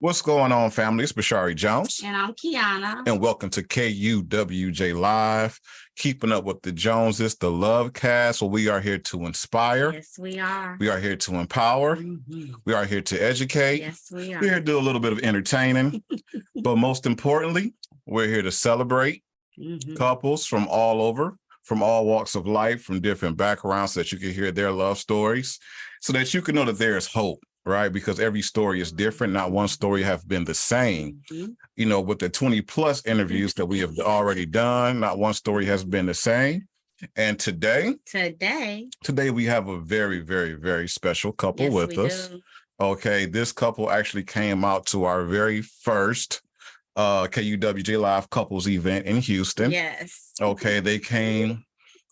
What's going on, family? It's Bashari Jones. And I'm Kiana. And welcome to KUWJ Live, keeping up with the Joneses, the Love Cast. Well, we are here to inspire. Yes, we are. We are here to empower. We are here to educate. Yes, we are. We're here to do a little bit of entertaining. But most importantly, we're here to celebrate couples from all over, from all walks of life, from different backgrounds, so that you can hear their love stories, so that you can know that there is hope. Right, because every story is different. Not one story have been the same. You know, with the 20 plus interviews that we have already done, not one story has been the same. And today we have a very, very, very special couple with us. Okay, this couple actually came out to our very first KUWJ Live couples event in Houston. Yes. Okay, they came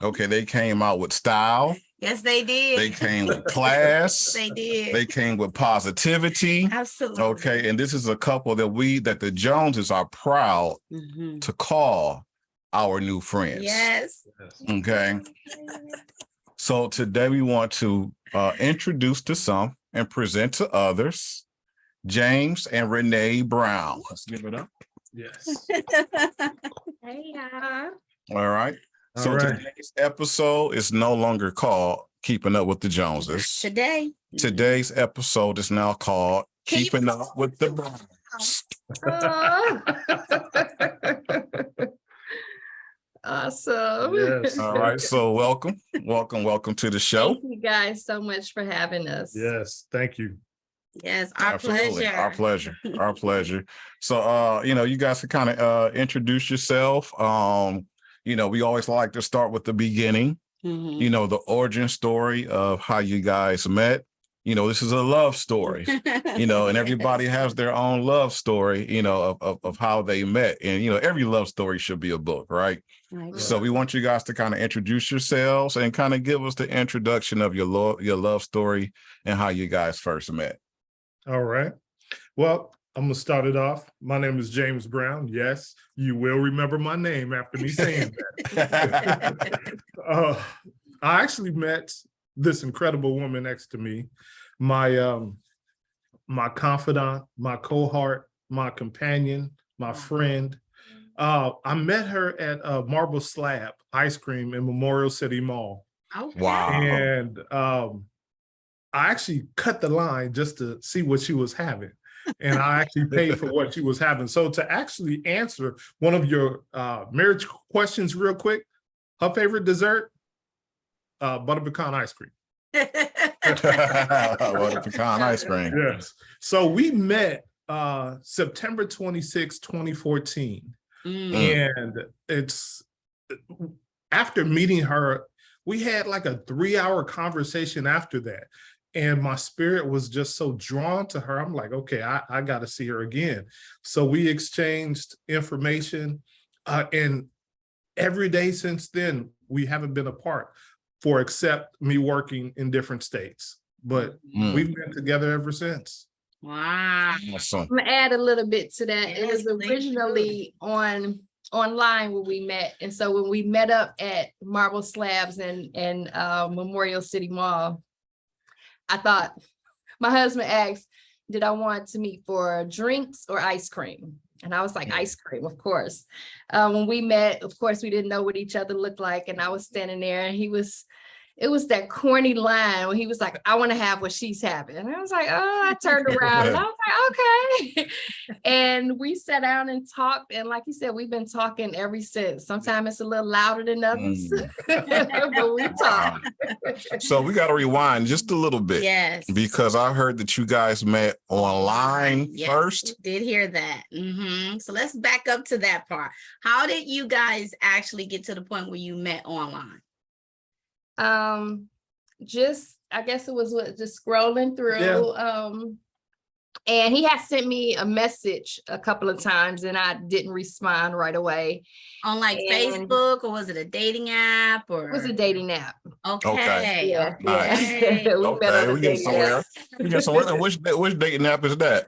out with style. Yes, they did. They came with class. They did. They came with positivity. Absolutely. Okay. And this is a couple that the Joneses are proud to call our new friends. Yes. Okay. So today we want to introduce to some and present to others James and Renee Brown. Let's give it up. Yes. Hey, y'all. All right. So today's episode is no longer called Keeping Up with the Joneses. Today's episode is now called Keeping Up with the Browns. Awesome. Yes. All right. So welcome to the show. Thank you guys so much for having us. Yes. Thank you. Yes, our pleasure. Our pleasure. So you guys can kind of introduce yourself. We always like to start with the beginning, the origin story of how you guys met. This is a love story, and everybody has their own love story, of how they met. And, every love story should be a book, right? So we want you guys to kind of introduce yourselves and kind of give us the introduction of your love story and how you guys first met. All right. Well, I'm going to start it off. My name is James Brown. Yes, you will remember my name after me saying that. I actually met this incredible woman next to me, my confidant, my cohort, my companion, my friend. I met her at Marble Slab Ice Cream in Memorial City Mall. Okay. Wow. And I actually cut the line just to see what she was having. And I actually paid for what she was having. So to actually answer one of your marriage questions real quick, her favorite dessert, butter pecan ice cream. Butter pecan ice cream. Yes. So we met September 26, 2014. And it's after meeting her, we had like a 3-hour conversation after that. And my spirit was just so drawn to her. I'm like, okay, I got to see her again. So we exchanged information. And every day since then, we haven't been apart except me working in different states. But we've been together ever since. Wow. Awesome. I'm gonna add a little bit to that. It was originally online where we met. And so when we met up at Marble Slabs and Memorial City Mall, I thought, my husband asked, did I want to meet for drinks or ice cream? And I was like, ice cream, of course. When we met, of course, we didn't know what each other looked like. And I was standing there and it was that corny line when he was like, I want to have what she's having. And I was like, oh, I turned around and I was like, okay. And we sat down and talked. And like you said, we've been talking ever since. Sometimes it's a little louder than others, but we talk. So we got to rewind just a little bit. Yes. Because I heard that you guys met online first. We did hear that. So let's back up to that part. How did you guys actually get to the point where you met online? I guess it was just scrolling through. And he had sent me a message a couple of times and I didn't respond right away. On Facebook, or was it a dating app? Or it was a dating app. Okay. Yeah. Nice. We met on a we get dating app. somewhere. Which dating app is that?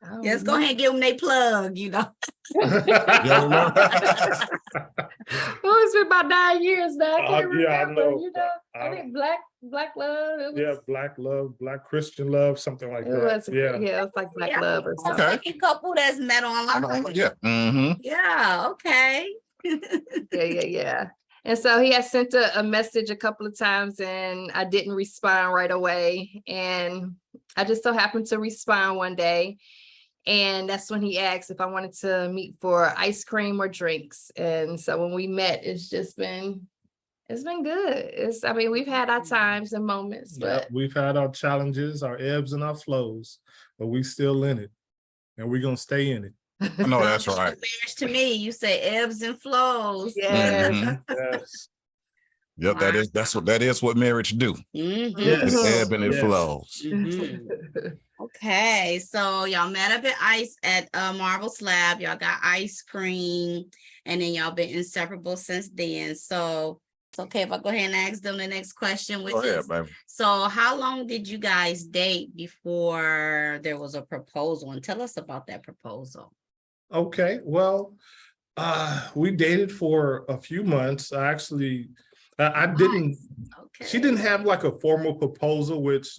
Oh, Let's go ahead and give them their plug, you know. Y'all remember? Oh, it's been about 9 years now. I can't Yeah, I remember. know. You know, I think Black Love. It was, Yeah, Black Love, Black Christian Love, something like it that. was, Yeah. yeah, it was like Black Yeah. Love or A something. Okay. second couple that's met online. Yeah. Mm-hmm. Yeah, okay. Yeah. And so he had sent a message a couple of times and I didn't respond right away. And I just so happened to respond one day. And that's when he asked if I wanted to meet for ice cream or drinks. And so when we met, it's been good. I mean, we've had our times and moments, Yeah, but we've had our challenges, our ebbs and our flows, but we still in it, and we're gonna stay in it. I know that's Sounds like right. marriage to me. You say ebbs and flows. yes. Mhm. Yes. Yep, that is what marriage do. Mhm. Yes. It ebb and it Yes. flows. Mhm. Okay, so y'all met up at Marble Slab. Y'all got ice cream, and then y'all been inseparable since then. So it's okay if I go ahead and ask them the next question, which Go ahead, is, baby. so how long did you guys date before there was a proposal? And tell us about that proposal. Okay, well, we dated for a few months. I didn't, Okay. she didn't have like a formal proposal, which,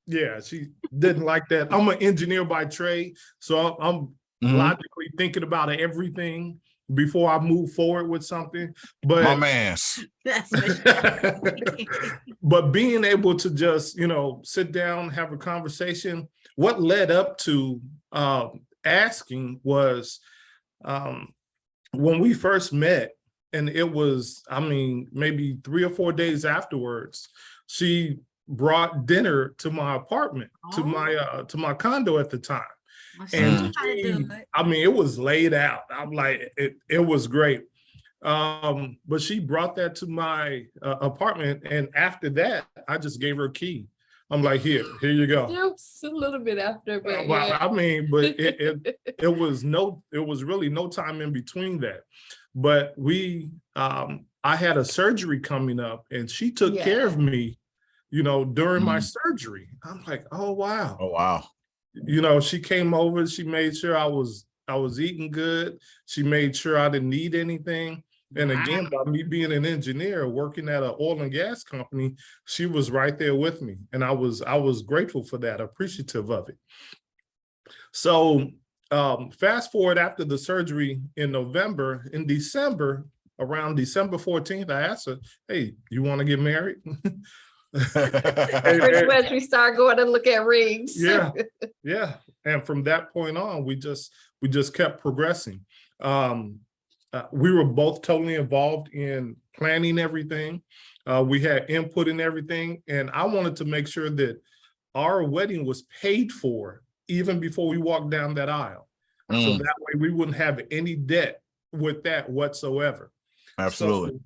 yeah, she didn't like that. I'm an engineer by trade, so I'm Mhm. logically thinking about everything before I move forward with something. My But man's. That's for sure. but being able to just, sit down, have a conversation, what led up to asking was when we first met, and it was, I mean, maybe 3 or 4 days afterwards, she brought dinner to my apartment, to my condo at the time. Well, she And knew how to do it. I mean, it was laid out. I'm like, it was great. But she brought that to my apartment, and after that, I just gave her a key. I'm like, here you go. Just a little bit after, but Well, yeah. I mean, but it was really no time in between that. But I had a surgery coming up, and she took care of me, during my surgery. I'm like, oh wow. Oh wow. She came over, she made sure I was eating good. She made sure I didn't need anything. And again, by me being an engineer working at an oil and gas company, she was right there with me. And I was grateful for that, appreciative of it. So fast forward after the surgery in November, in December, around December 14th, I asked her, hey, you want to get married? Pretty much we start going to look at rings. Yeah. And from that point on, we just kept progressing. We were both totally involved in planning everything. We had input in everything. And I wanted to make sure that our wedding was paid for even before we walked down that aisle. So that way we wouldn't have any debt with that whatsoever. Absolutely.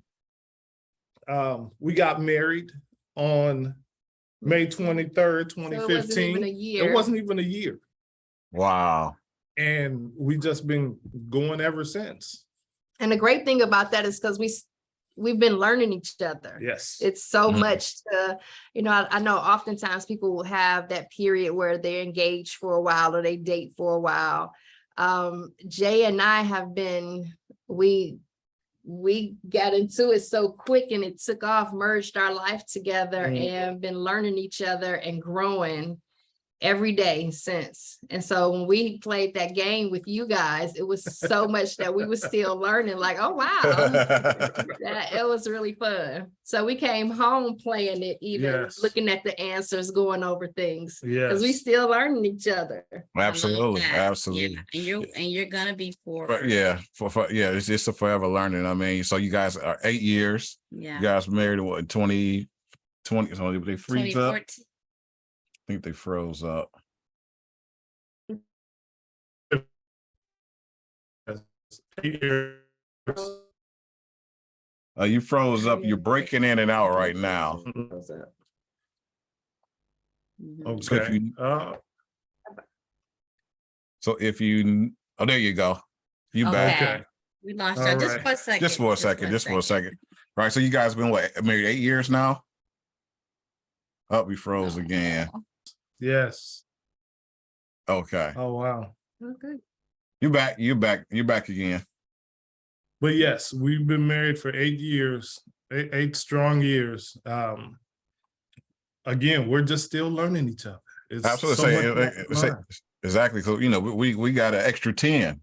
So, we got married on May 23rd, 2015. It wasn't even a year. Wow. And we just been going ever since. And the great thing about that is because we've been learning each other. Yes. It's so much to, I know oftentimes people will have that period where they're engaged for a while or they date for a while. Jay and I have been, we got into it so quick and it took off, merged our life together and been learning each other and growing every day since. And so when we played that game with you guys, it was so much that we were still learning, like, oh wow, it was really fun. So we came home playing it, even looking at the answers, going over things, because we still learning each other. Absolutely. Absolutely. Yeah. And you're gonna be for it's just a forever learning. I mean, so you guys are 8 years. Yeah. You guys married in what, 2020? So they freeze up. I think they froze up. You froze up. You're breaking in and out right now. Okay. So if you, oh, there you go. You back. Okay. We lost you just for a second. Just for a second. Right. So you guys been married 8 years now? Oh, we froze again. Yes. Okay. Oh, wow. Okay. You back again. But yes, we've been married for 8 years, eight strong years. Again, we're just still learning each other. It's Absolutely. so much left to learn. Exactly. So, we got an extra 10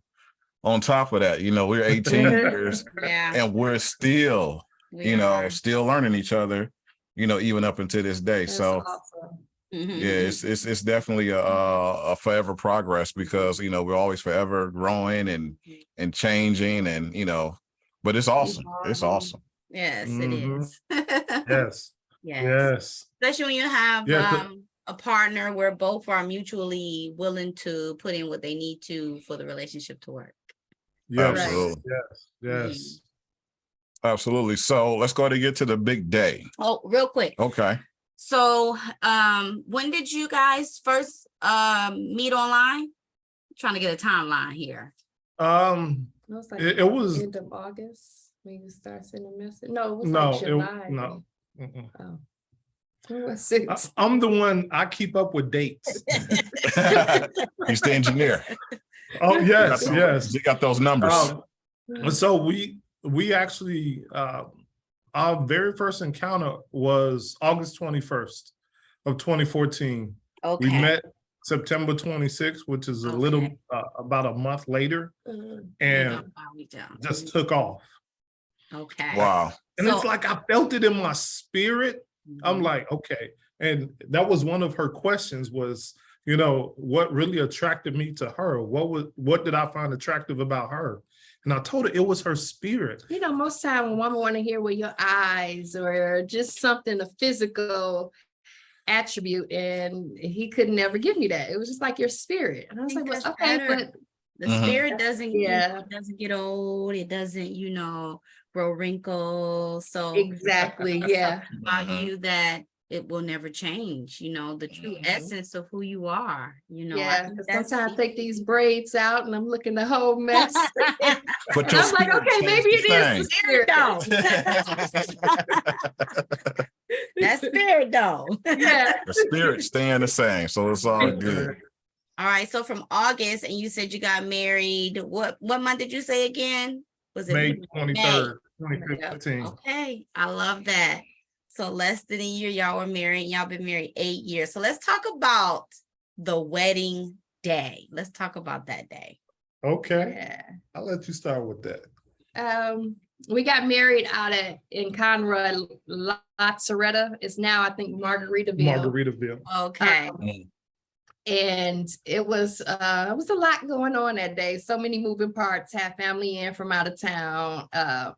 on top of that. We're 18 years Yeah. and we're still, We are. still learning each other, even up until this day. That's So awesome. yeah, it's definitely a forever progress because, we're always forever growing and changing and, but it's awesome. It's awesome. Yes, it Mhm. is. Yes. Yes. Yes. Especially when you have Yeah, a partner where both are mutually willing to put in what they need to for the relationship to work. Yes. Absolutely. Yes. Yes. Absolutely. So let's go ahead and get to the big day. Oh, real quick. Okay. So when did you guys first meet online? I'm trying to get a timeline here. It was like It was end of August when you start sending a message. No, it was no, like July. no. Mm-mm. Oh. It was six. I'm the one, I keep up with dates. He's the engineer. Oh, yes, yes. You got those numbers. So we actually our very first encounter was August 21st of 2014. Okay. We met September 26th, which is a little about a month later, and just took off. Okay. Wow. And it's like I felt it in my spirit. I'm like, okay. And that was one of her questions was, what really attracted me to her? What did I find attractive about her? And I told her it was her spirit. Most time when women want to hear with your eyes or just something, a physical attribute, and he could never give me that. It was just like your spirit. And I was like, well, okay, but the spirit doesn't, it doesn't get old. It doesn't, grow wrinkles. So exactly, yeah. about you that it will never change, the true essence of who you are, Yeah, sometimes I take these braids out and I'm looking the whole mess. But and I'm like, okay, maybe it is the spirit though. That spirit though. Yeah. The spirit staying the same, so it's all good. All right, so from August, and you said you got married. What month did you say again? Was it May 23rd, 2015? Okay, I love that. So less than a year, y'all were married. Y'all been married 8 years. So let's talk about the wedding day. Let's talk about that day. Okay. Yeah. I'll let you start with that. We got married in Conroe, Lazzaretta. It's now, I think, Margaritaville. Okay. And it was a lot going on that day. So many moving parts, had family in from out of town. Our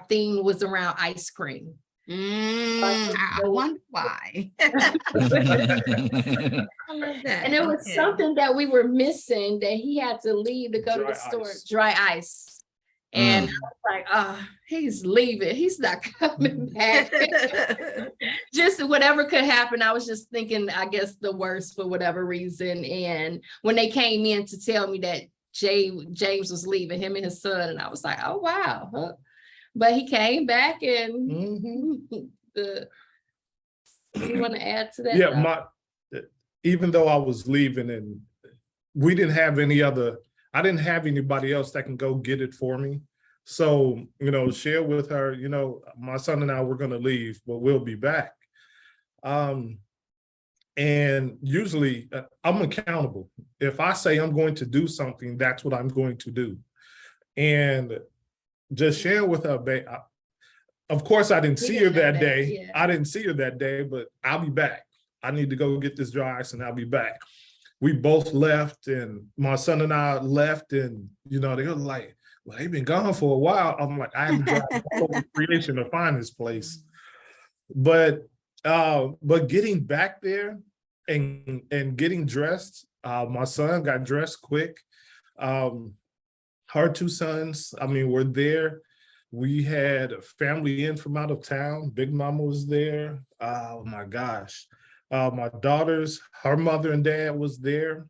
theme was around ice cream. I wonder why. I love that. And it was something that we were missing, that he had to leave to go to the store, dry ice. And I was like, he's leaving. He's not coming back. Just whatever could happen. I was just thinking, I guess, the worst for whatever reason. And when they came in to tell me that James was leaving, him and his son, and I was like, oh, wow. Huh? But he came back and you want to add to that? Yeah, even though I was leaving and we didn't have I didn't have anybody else that can go get it for me. So, share with her, my son and I were going to leave, but we'll be back. And usually I'm accountable. If I say I'm going to do something, that's what I'm going to do. And just share with her, of course, I didn't see her that day. Yeah. I didn't see her that day, but I'll be back. I need to go get this dry ice and I'll be back. We both left, and my son and I left, and they were like, well, they've been gone for a while. I'm like, I haven't driven all over creation to find this place. But getting back there and getting dressed, my son got dressed quick. Her two sons, were there. We had a family in from out of town. Big Mama was there. Oh my gosh. My daughter's, her mother and dad was there.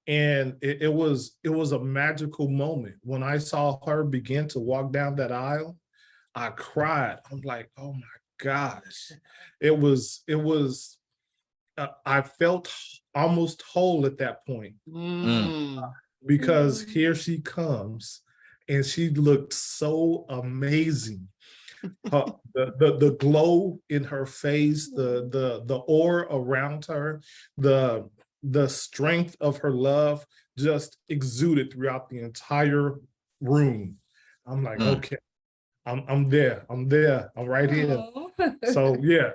And it was a magical moment. When I saw her begin to walk down that aisle, I cried. I'm like, oh my gosh. It was I felt almost whole at that point Mm. because here she comes and she looked so amazing. The glow in her face, the aura around her, the strength of her love just exuded throughout the entire room. I'm like, okay, I'm there, I'm right here. So yeah,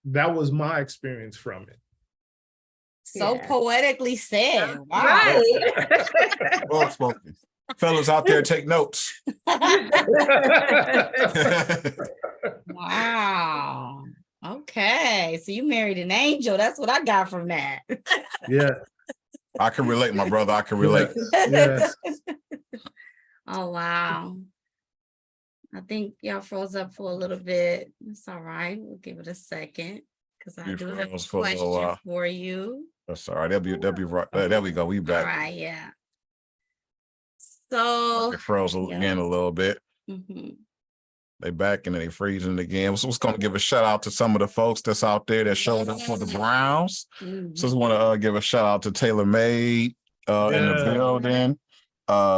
that was my experience from it. So Yeah. poetically said. Wow. Right. Well spoken. Fellas out there, take notes. Wow. Okay. So you married an angel. That's what I got from that. Yeah. I can relate, my brother. I can relate. Yes. Oh, wow. I think y'all froze up for a little bit. It's all right. We'll give it a second because I You do have a froze for a little question while. for you. That's all right. They'll be right. There we go. We All back. right. Yeah. So, It froze again a little bit. mhm. They back and they freezing again. So, just going to give a shout out to some of the folks that's out there that showed up for the Browns. So, just want to give a shout out to Taylor Made in the building.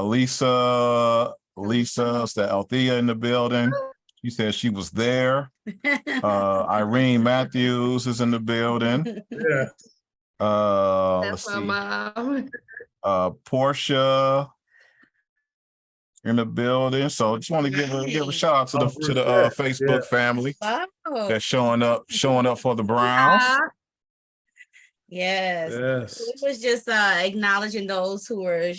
Lisa, Althea in the building. She said she was there. Irene Matthews is in the building. Yeah. That's my mom. Portia in the building. So just want to give a shout out to the Facebook family that's showing up for the Browns. Yes. It was just acknowledging those who are,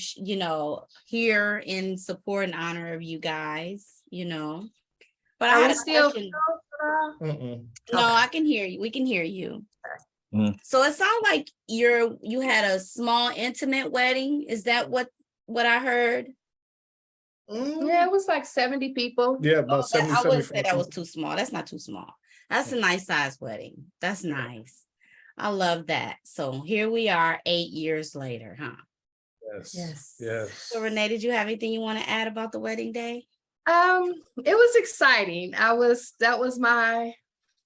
here in support and honor of you guys, But I had a question. No, I can hear you. We can hear you. So it sounds like you had a small intimate wedding. Is that what I heard? Yeah, it was like 70 people. Yeah, about 70. I wouldn't say that was too small. That's not too small. That's a nice size wedding. That's nice. I love that. So here we are 8 years later, huh? Yes. So Renee, did you have anything you want to add about the wedding day? It was exciting. That was my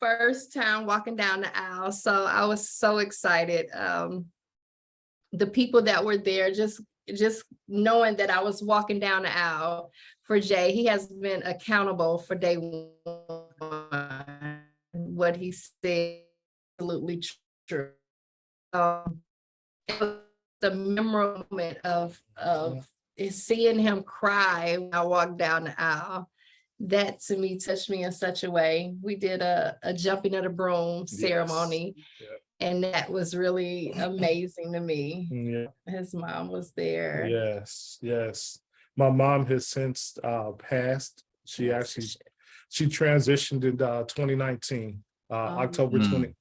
first time walking down the aisle. So I was so excited. The people that were there, just knowing that I was walking down the aisle for Jay, he has been accountable for day one. What he said, absolutely true. It was the memorable moment of seeing him cry when I walked down the aisle. That to me touched me in such a way. We did a jumping of the broom ceremony. And that was really amazing to me. Yeah. His mom was there. Yes. My mom has since passed. She transitioned in 2019, October 7th,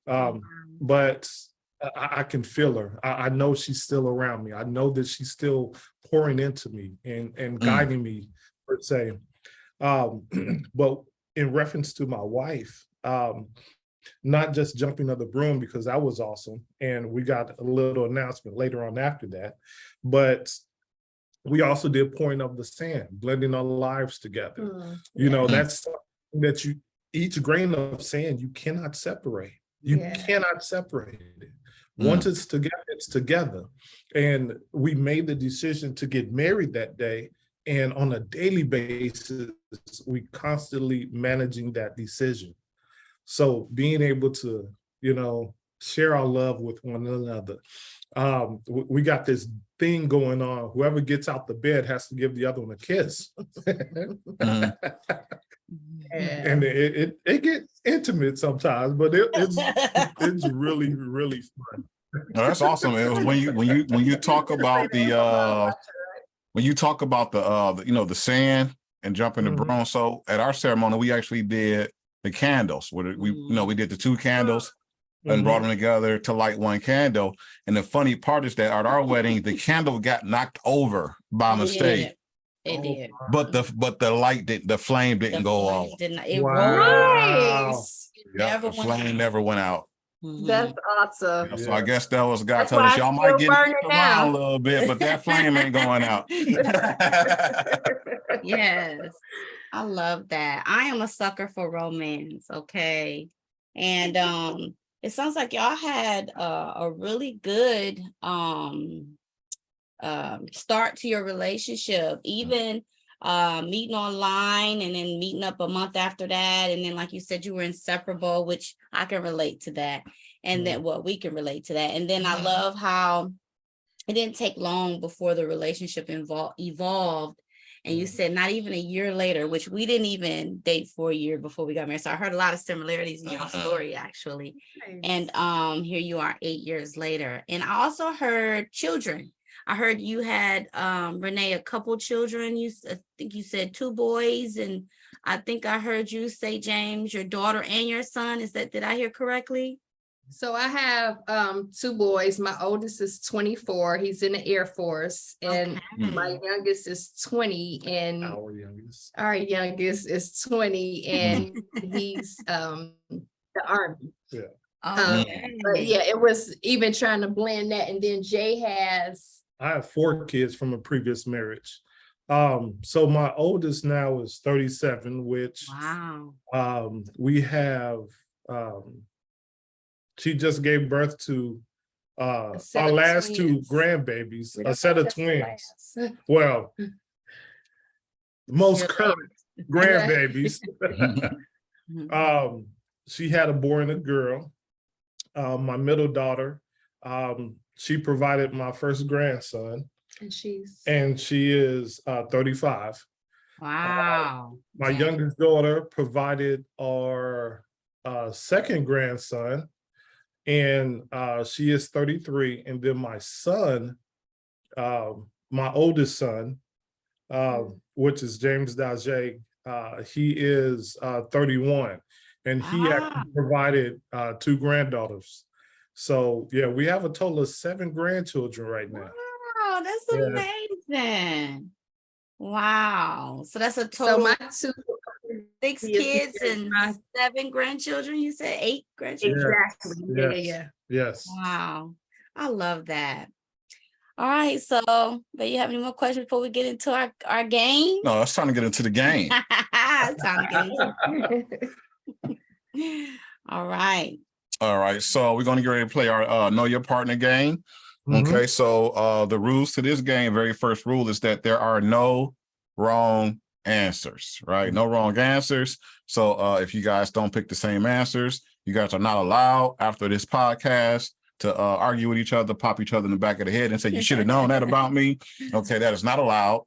2019. But I can feel her. I know she's still around me. I know that she's still pouring into me and guiding me, per se. But in reference to my wife, not just jumping of the broom, because that was awesome. And we got a little announcement later on after that. But we also did pouring of the sand, blending our lives together. That's something that each grain of sand, you cannot separate. You cannot separate it. Once it's together, it's together. And we made the decision to get married that day. And on a daily basis, we constantly managing that decision. So being able to, share our love with one another. We got this thing going on. Whoever gets out the bed has to give the other one a kiss. And it gets intimate sometimes, but it's really, really fun. No, that's awesome. It was when you talk about the the sand and jumping the broom. So at our ceremony, we actually did the candles. We did the 2 candles and brought them together to light one candle. And the funny part is that at our wedding, the candle got knocked over by mistake. It did. But the flame didn't go off. It Nice. The flame never went out. That's awesome. So I guess that was God telling us y'all might get around a little bit, but that flame ain't going out. Yes, I love that. I am a sucker for romance. Okay. And it sounds like y'all had a really good start to your relationship, even meeting online and then meeting up a month after that. And then, like you said, you were inseparable, which I can relate to that. And then, well, we can relate to that. And then I love how it didn't take long before the relationship evolved. And you said not even a year later, which we didn't even date for a year before we got married. So I heard a lot of similarities in your story, actually. Nice. And here you are 8 years later. And I also heard children. I heard you had Renee, a couple children. I think you said 2 boys, and I think I heard you say, James, your daughter and your son. Did I hear correctly? So I have 2 boys. My oldest is 24. He's in the Air Force, and my youngest is 20. And our youngest is 20, and he's the Army. Yeah. But yeah, it was even trying to blend that. And then Jay has. I have 4 kids from a previous marriage. So my oldest now is 37, which we have she just gave birth to our last 2 grandbabies, a set of twins. Well, most current grandbabies. She had a boy and a girl. My middle daughter, she provided my first grandson. And she is 35. Wow. My youngest daughter provided our second grandson, and she is 33. And then my son, my oldest son, which is James Daje, he is 31, and he actually provided 2 granddaughters. So yeah, we have a total of 7 grandchildren right now. Wow, that's amazing. Wow. So that's a total. So my 2 6 kids and 7 grandchildren. You said 8 grandchildren. Exactly. Yeah. Yes. Wow. I love that. All right. So, do you have any more questions before we get into our game? No, it's time to get into the game. It's time to get into All right. All right. So we're going to get ready to play our Know Your Partner game. Okay. So the rules to this game, very first rule is that there are no wrong answers, right? No wrong answers. So if you guys don't pick the same answers, you guys are not allowed after this podcast to argue with each other, pop each other in the back of the head and say, you should have known that about me. Okay, that is not allowed,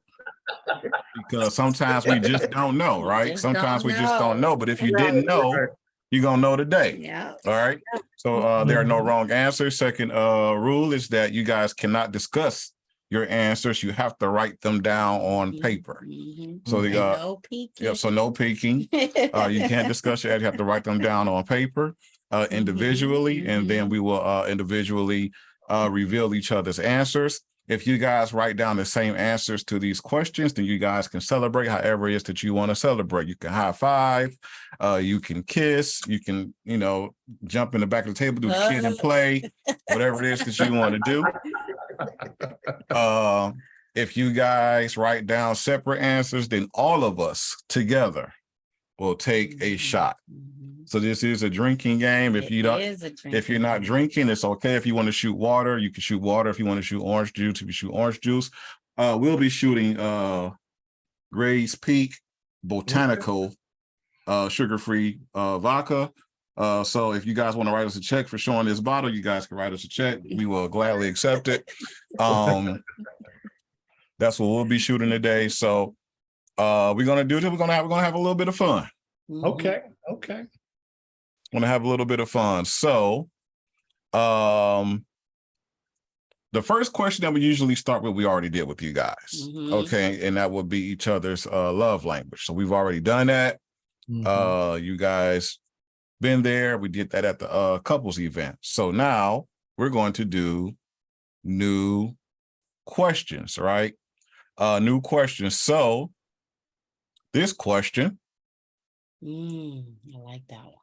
because sometimes we just don't know, right? Sometimes we just don't know. But if you didn't know, you're going to know today. Yeah. All right. So there are no wrong answers. Second rule is that you guys cannot discuss your answers. You have to write them down on paper. So no peeking. Yeah, so no peeking. You can't discuss your answers. You have to write them down on paper individually, and then we will individually reveal each other's answers. If you guys write down the same answers to these questions, then you guys can celebrate however it is that you want to celebrate. You can high five, you can kiss, you can, jump in the back of the table, do kid and play, whatever it is that you want to do. If you guys write down separate answers, then all of us together will take a shot. So this is a drinking game. If you're not drinking, it's okay. If you want to shoot water, you can shoot water. If you want to shoot orange juice, you can shoot orange juice. We'll be shooting Gray's Peak Botanical sugar-free vodka. So if you guys want to write us a check for showing this bottle, you guys can write us a check. We will gladly accept it. That's what we'll be shooting today. So we're gonna do this. We're gonna have a little bit of fun. Okay. Want to have a little bit of fun. So the first question that we usually start with, we already did with you guys. Okay, and that would be each other's love language. So we've already done that. You guys been there. We did that at the couples event. So now we're going to do new questions, right? New questions. So this question, I like that one.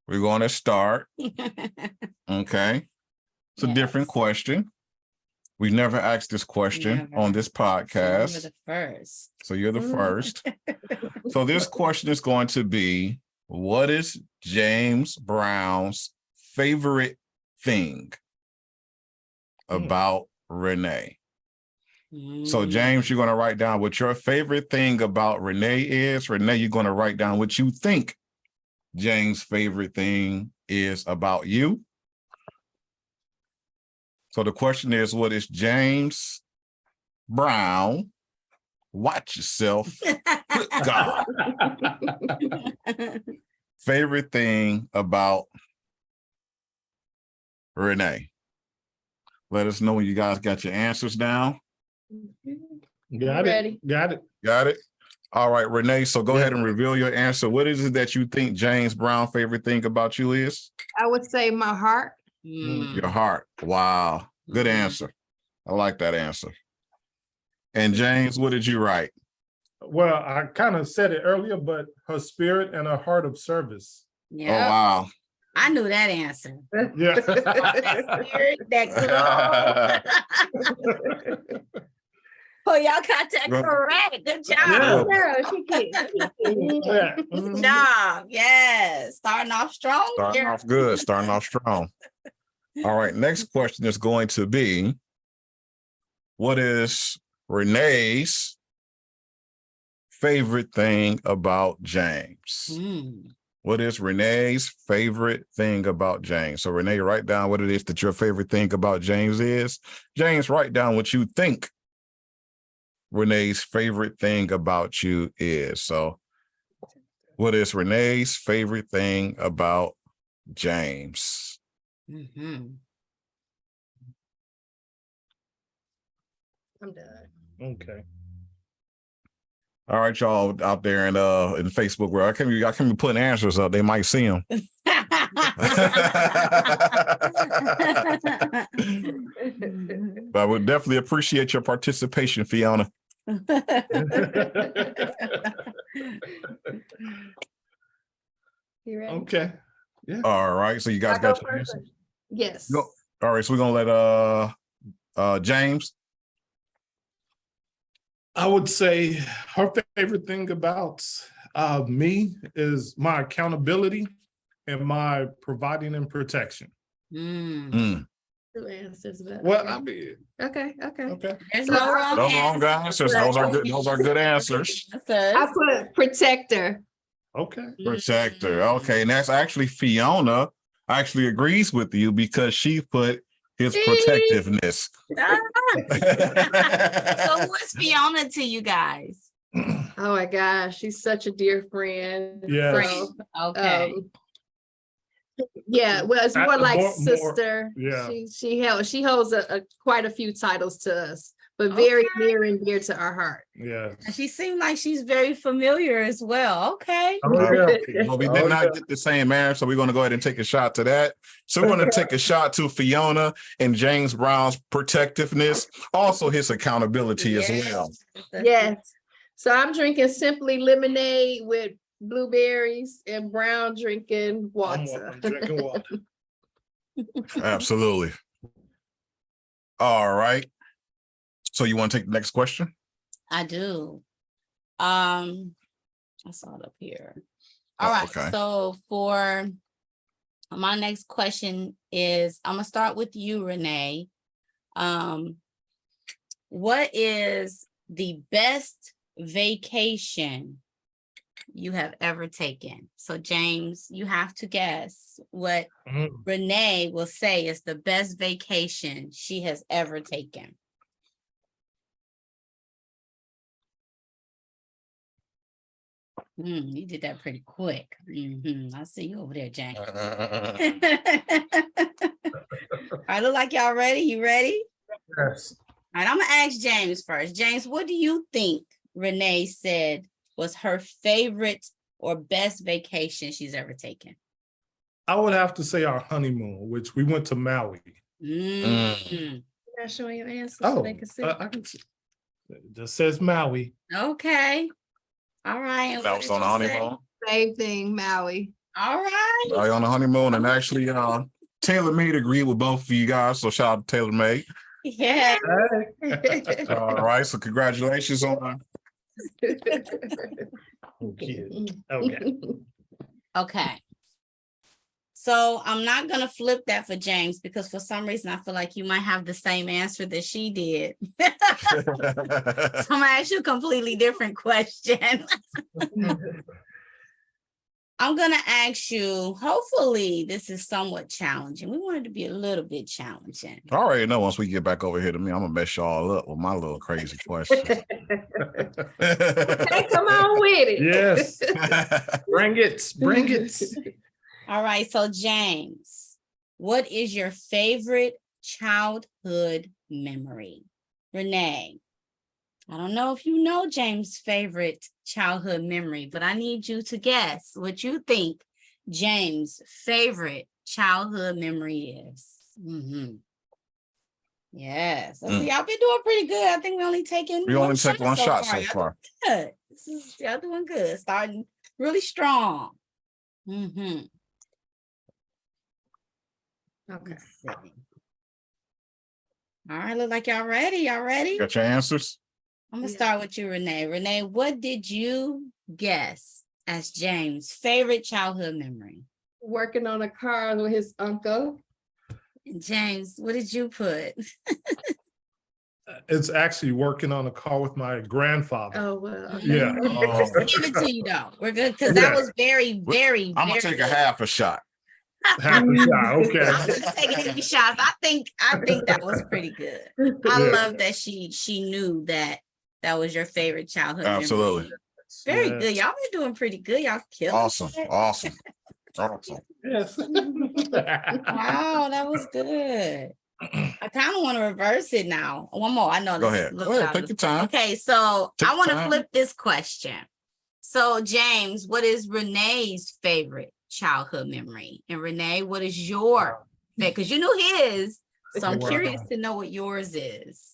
We're going to start. Okay. It's a different question. We've never asked this question on this podcast. So you're the first. So you're the first. So this question is going to be, What is James Brown's favorite thing about Renee? So James, you're going to write down what your favorite thing about Renee is. Renee, you're going to write down what you think James' favorite thing is about you. So the question is, what is James Brown? Watch yourself. Good God. Favorite thing about Renee. Let us know when you guys got your answers down. Got Ready. it. Got it. Got it? All right, Renee. So go ahead and reveal your answer. What is it that you think James Brown's favorite thing about you is? I would say my heart. Your heart. Wow. Good answer. I like that answer. And James, what did you write? Well, I kind of said it earlier, but her spirit and her heart of service. Yeah, Oh, wow. I knew that answer. Yeah. That spirit, that glow. Oh, y'all got that correct. Good job. Yeah. Yeah, she did. Yeah. Good job. Yes. Starting off strong. Starting here. off good. Starting off strong. All right. Next question is going to be, what is Renee's favorite thing about James? What is Renee's favorite thing about James? So Renee, write down what it is that your favorite thing about James is. James, write down what you think Renee's favorite thing about you is. So what is Renee's favorite thing about James? Mhm. I'm done. Okay. All right, y'all out there in Facebook world, I can be putting answers up. They might see them. But I would definitely appreciate your participation, Fiona. You ready? Okay. All right, so you guys I go got your first? answers? Yes. Go. All right, so we're gonna let James. I would say her favorite thing about me is my accountability and my providing and protection. Mm. Two answers, but Well, okay. I mean, Okay. okay. There's So- no wrong Those are wrong answers. Those are good. Those are good answers. I put protector. Okay. Protector. Okay, and that's actually Fiona actually agrees with you because she put his See? protectiveness. So what's Fiona to you guys? Oh my gosh, she's such a dear friend. Yes. So, Okay. yeah, well, it's more More- like more- sister. yeah. She holds a quite a few titles to us, but very Okay. near and dear to our heart. Yes. And she seemed like she's very familiar as well. Okay. Oh, yeah. Well, we Oh, did not yeah. get the same answer, so we're going to go ahead and take a shot to that. So we're going to take a shot to Fiona and James Brown's protectiveness, also his accountability as well. Yes. So I'm drinking simply lemonade with blueberries and Brown drinking water. I'm drinking water. Absolutely. All right. So you want to take the next question? I do. I saw it up here. All right. Okay. So for my next question is, I'm gonna start with you, Renee. What is the best vacation you have ever taken? So James, you have to guess what Renee will say is the best vacation she has ever taken. You did that pretty quick. I see you over there, James. I look like y'all ready. You ready? Yes. All right, I'm gonna ask James first. James, what do you think Renee said was her favorite or best vacation she's ever taken? I would have to say our honeymoon, which we went to Maui. Not showing your answer so Oh, they can see. I can see. It just says Maui. Okay. All right. And That what was did on the you say? honeymoon. Same thing, Maui. All right. Are you on the honeymoon? And actually, Taylor Made agreed with both of you guys. So shout out to Taylor Made. Yeah. All right. So congratulations on Okay. Okay. Okay. So I'm not gonna flip that for James because for some reason I feel like you might have the same answer that she did. So I'm gonna ask you a completely different question. I'm gonna ask you, hopefully this is somewhat challenging. We want it to be a little bit challenging. I already know once we get back over here to me, I'm gonna mess y'all up with my little crazy questions. Okay, come on with it. Yes. Bring it. All right, so James, what is your favorite childhood memory? Renee, I don't know if you know James' favorite childhood memory, but I need you to guess what you think James' favorite childhood memory is. Yes, let's see, y'all been doing pretty good. I think we only taken one shot so Y'all far. doing good. Y'all doing good. Starting really strong. Okay. Let's see. All right, look like y'all ready. Y'all ready? Got your answers? I'm gonna start with you, Renee. Renee, what did you guess as James' favorite childhood memory? Working on a car with his uncle. And James, what did you put? It's actually working on a car with my grandfather. Oh, well. Yeah. Oh. Give it to you though. We're good because that was very, very. I'm gonna take a half a shot. Half a shot. Okay. I'm just taking any shots. I think that was pretty good. I Yeah. love that she knew that was your favorite childhood Absolutely. memory. Very Yes. good. Y'all been doing pretty good. Y'all killing Awesome. it. Awesome. Yes. Wow, that was good. I kind of want to reverse it now. One more. I know Go this ahead. looks Go ahead. out of Take your time. Okay, so Take I want to time. flip this question. So, James, what is Renee's favorite childhood memory? And Renee, what is your favorite? Because you knew his, so I'm Wow. curious to know what yours is.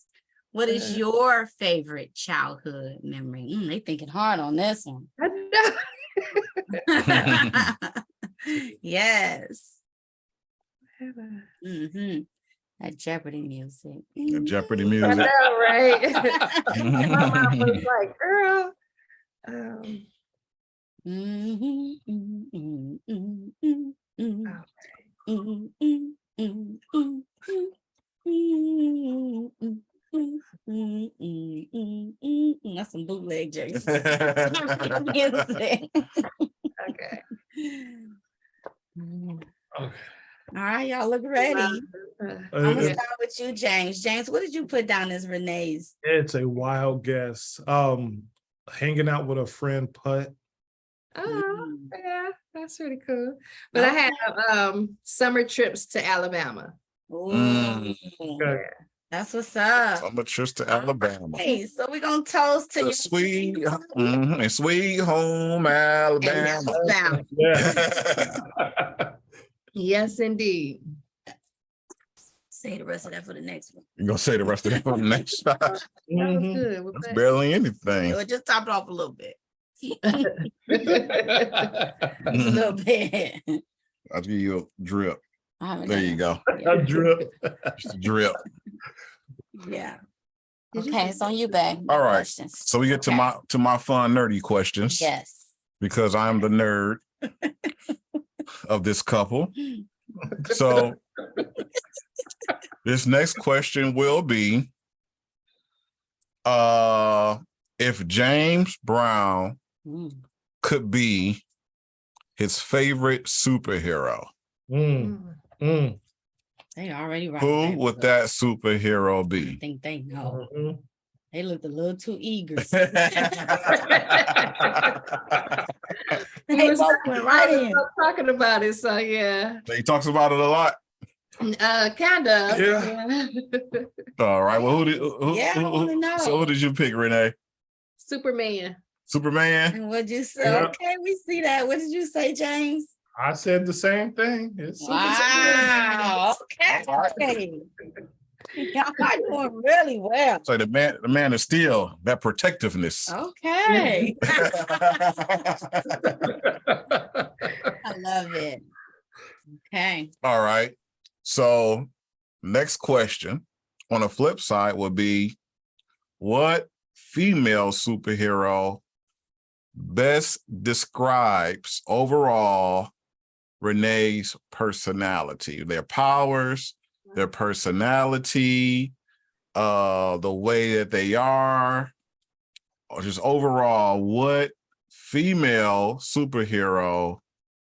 What is your favorite childhood memory? They thinking hard on this one. I know. Yes. That Jeopardy music. The Jeopardy I music. know, right? My mom was like, girl. That's some bootleg Jason. Okay. All right, y'all look ready. I'm gonna start with you, James. James, what did you put down as Renee's? It's a wild guess. Hanging out with a friend, Putt. Oh, yeah, that's pretty cool. But I have summer trips to Alabama. Ooh, Okay. that's what's up. Summer trips to Alabama. Hey, so we're gonna toast to The your sweet, and sweet home Alabama. Alabama. Yeah. Yes, indeed. Say the rest of that for the next one. You're gonna say the rest of that on the next shot. That was good. That's barely anything. So just top it off a little bit. Mhm. A little bit. I'll give you a drip. There you go. A drip. Just a drip. Yeah. Okay, it's on you, babe. All right. Questions. So we get to my fun nerdy questions. Yes. Because I'm the nerd of this couple. So this next question will be if James Brown could be his favorite superhero, They already right. who would that superhero I be? think they know. They looked a little too eager. He They was both went right in. talking about it, so yeah. He talks about it a lot. Kind of. Yeah. All right. Well, I wanna know. So who did you pick, Renee? Superman. Superman? And what'd you say? Yeah. Okay, we see that. What did you say, James? I said the same thing. It's Wow. Okay. Y'all are doing really well. So the man is still that protectiveness. Okay. I love it. Okay. All right. So next question on the flip side would be, what female superhero best describes overall Renee's personality, their powers, their personality, the way that they are, or just overall, what female superhero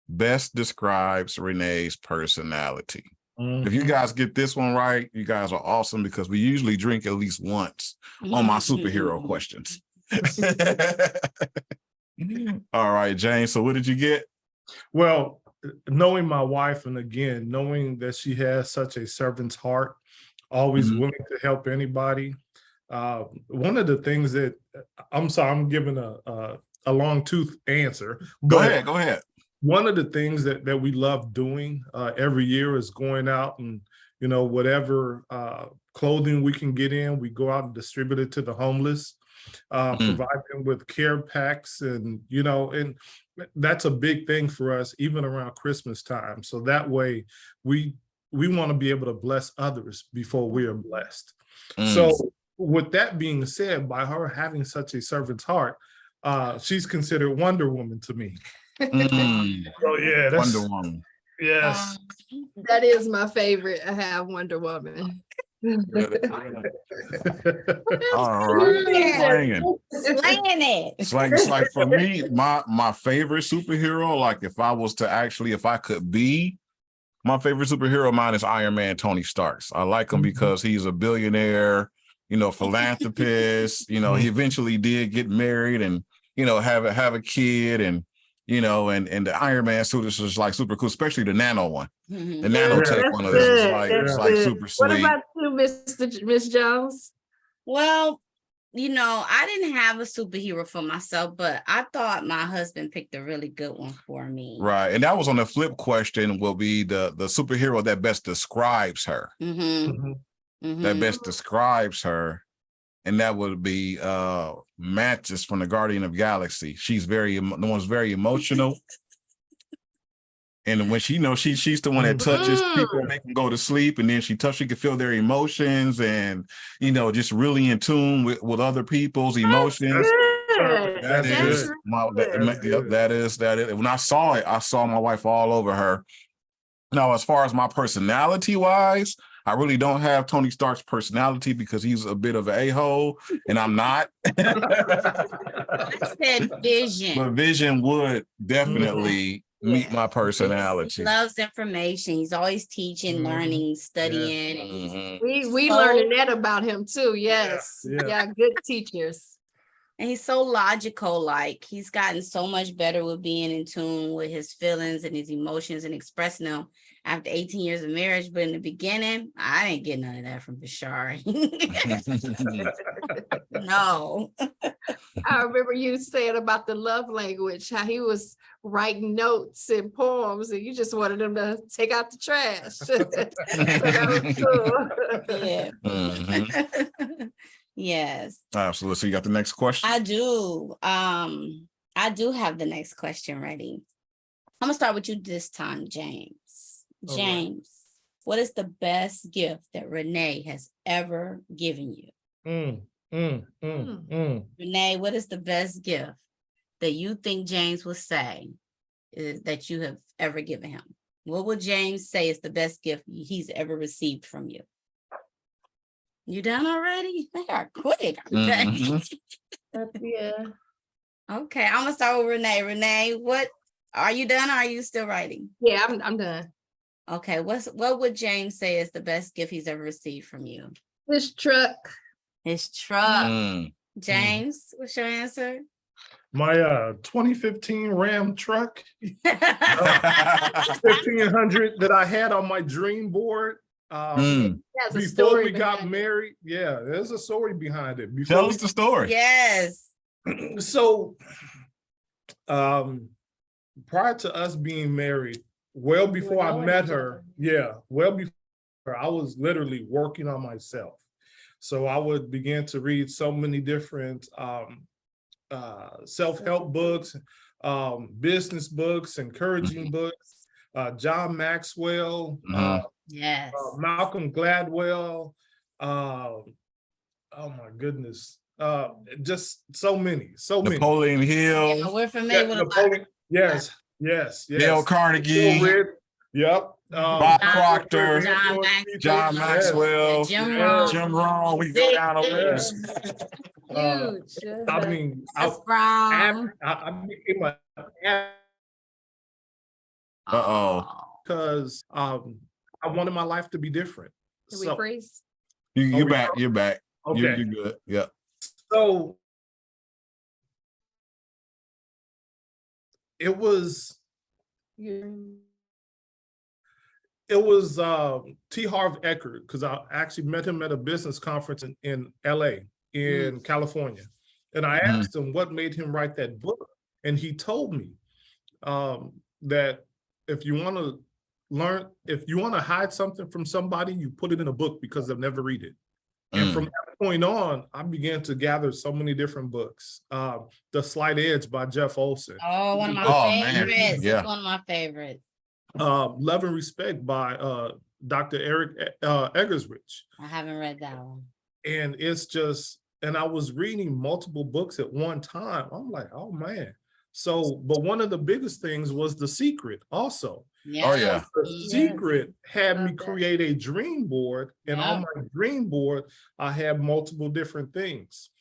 best describes Renee's personality? If you guys get this one right, you guys are awesome, because we usually drink at least once on my superhero questions. All right, James. So what did you get? Well, knowing my wife, and again, knowing that she has such a servant's heart, always willing to help anybody. One of the things that, I'm sorry, I'm giving a long tooth answer. Go ahead. One of the things that we love doing every year is going out and, whatever clothing we can get in, we go out and distribute it to the homeless, provide them with care packs, and, and that's a big thing for us, even around Christmas time. So that way we want to be able to bless others before we are blessed. So with that being said, by her having such a servant's heart, she's considered Wonder Woman to me. So yeah, that's Wonder Woman. Yes. That is my favorite. I have Wonder Woman. All right. Slaying it. It's like for me, my favorite superhero, like if I could be, my favorite superhero of mine is Iron Man, Tony Stark. I like him because he's a billionaire, philanthropist. He eventually did get married and, have a kid, and and the Iron Man suit is just like super cool, especially the nano one. The nanotech one is like super sweet. What about you, Miss Jones? Well, I didn't have a superhero for myself, but I thought my husband picked a really good one for me. Right. And that was on the flip question, will be the superhero that best describes her. That best describes her. And that would be Mantis from the Guardian of Galaxy. She's very emotional. And when she's the one that touches people, make them go to sleep, and then she can feel their emotions, and just really in tune with other people's emotions. That is. When I saw it, I saw my wife all over her. Now, as far as my personality wise, I really don't have Tony Stark's personality because he's a bit of an a-hole, and I'm not. I said Vision. But Vision would definitely meet my personality. He loves information. He's always teaching, learning, studying. We learning that about him too. Yes. Yeah, good teachers. And he's so logical. Like, he's gotten so much better with being in tune with his feelings and his emotions and expressing them after 18 years of marriage. But in the beginning, I didn't get none of that from Bashar. No. I remember you saying about the love language, how he was writing notes and poems, and you just wanted him to take out the trash. So that was cool. Yeah. Yes. Absolutely. So you got the next question? I do. I do have the next question ready. I'm gonna start with you this time, James. James, what is the best gift that Renee has ever given you? Renee, what is the best gift that you think James would say that you have ever given him? What would James say is the best gift he's ever received from you? You done already? They are quick. Yeah. Okay, I'm gonna start with Renee. Renee, what are you done? Or are you still writing? Yeah, I'm done. Okay, what would James say is the best gift he's ever received from you? His truck. His truck. James, what's your answer? My 2015 Ram truck, 1500 that I had on my dream board. Before we got married, there's a story behind it. Tell us the story. Yes. So, prior to us being married, well before I met her, I was literally working on myself. So I would begin to read so many different self-help books, business books, encouraging books, John Maxwell, yes, Malcolm Gladwell. Oh my goodness. Just so many. Napoleon Hill, Yeah, we're familiar with a lot. Napoleon, yes. Dale Carnegie, Yep. Bob Proctor, John Maxwell. John Maxwell, Jim Rohn. Jim Rohn. We go down the list. Huge. I mean, That's from. I became a because I wanted my life to be different. Can we freeze? You're back. You're back. Okay. You're good. Yeah. So it was T. Harv Eckert, because I actually met him at a business conference in LA, in California. And I asked him what made him write that book. And he told me that if you want to hide something from somebody, you put it in a book because they'll never read it. And from that point on, I began to gather so many different books. The Slight Edge by Jeff Olson. Oh, one of my favorites. Man. Yeah. It's one of my favorites. Love and Respect by Dr. Eric Eggersrich. I haven't read that one. And it's just, and I was reading multiple books at one time. I'm like, oh man. So, but one of the biggest things was The Secret also. Yeah. Oh yeah. The Secret had me create a dream board, and on my dream board, I had multiple different things.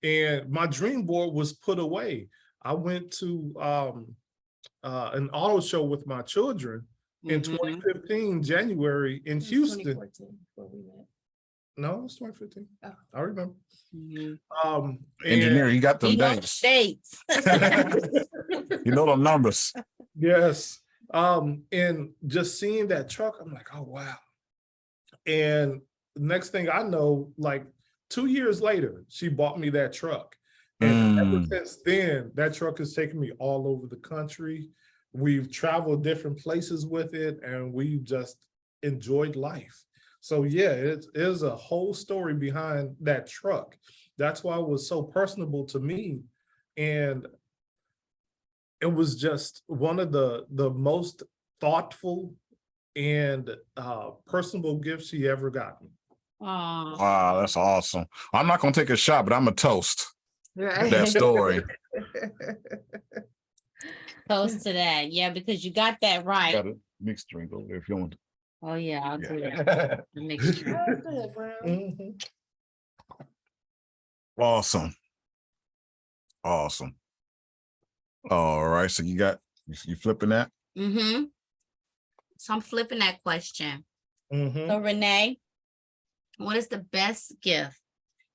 And my dream board was put away. I went to an auto show with my children in 2015, January in Houston. 2014 before we met. No, it was 2015. Oh. I remember. Engineer, you got them He knows dates. dates. You know them numbers. Yes. And just seeing that truck, I'm like, oh wow. And next thing I know, like 2 years later, she bought me that truck. And ever since then, that truck has taken me all over the country. We've traveled different places with it, and we've just enjoyed life. So yeah, it is a whole story behind that truck. That's why it was so personable to me. And it was just one of the most thoughtful and personable gifts she ever got me. Oh. Wow, that's awesome. I'm not gonna take a shot, but I'm a toast. Right. That story. Close to that. Yeah, because you got that right. Got a mixed drink over there if you want. Oh yeah, I'll do that. The mixture. Awesome. Awesome. All right. So you flipping that? So I'm flipping that question. Mm-hmm. So Renee, what is the best gift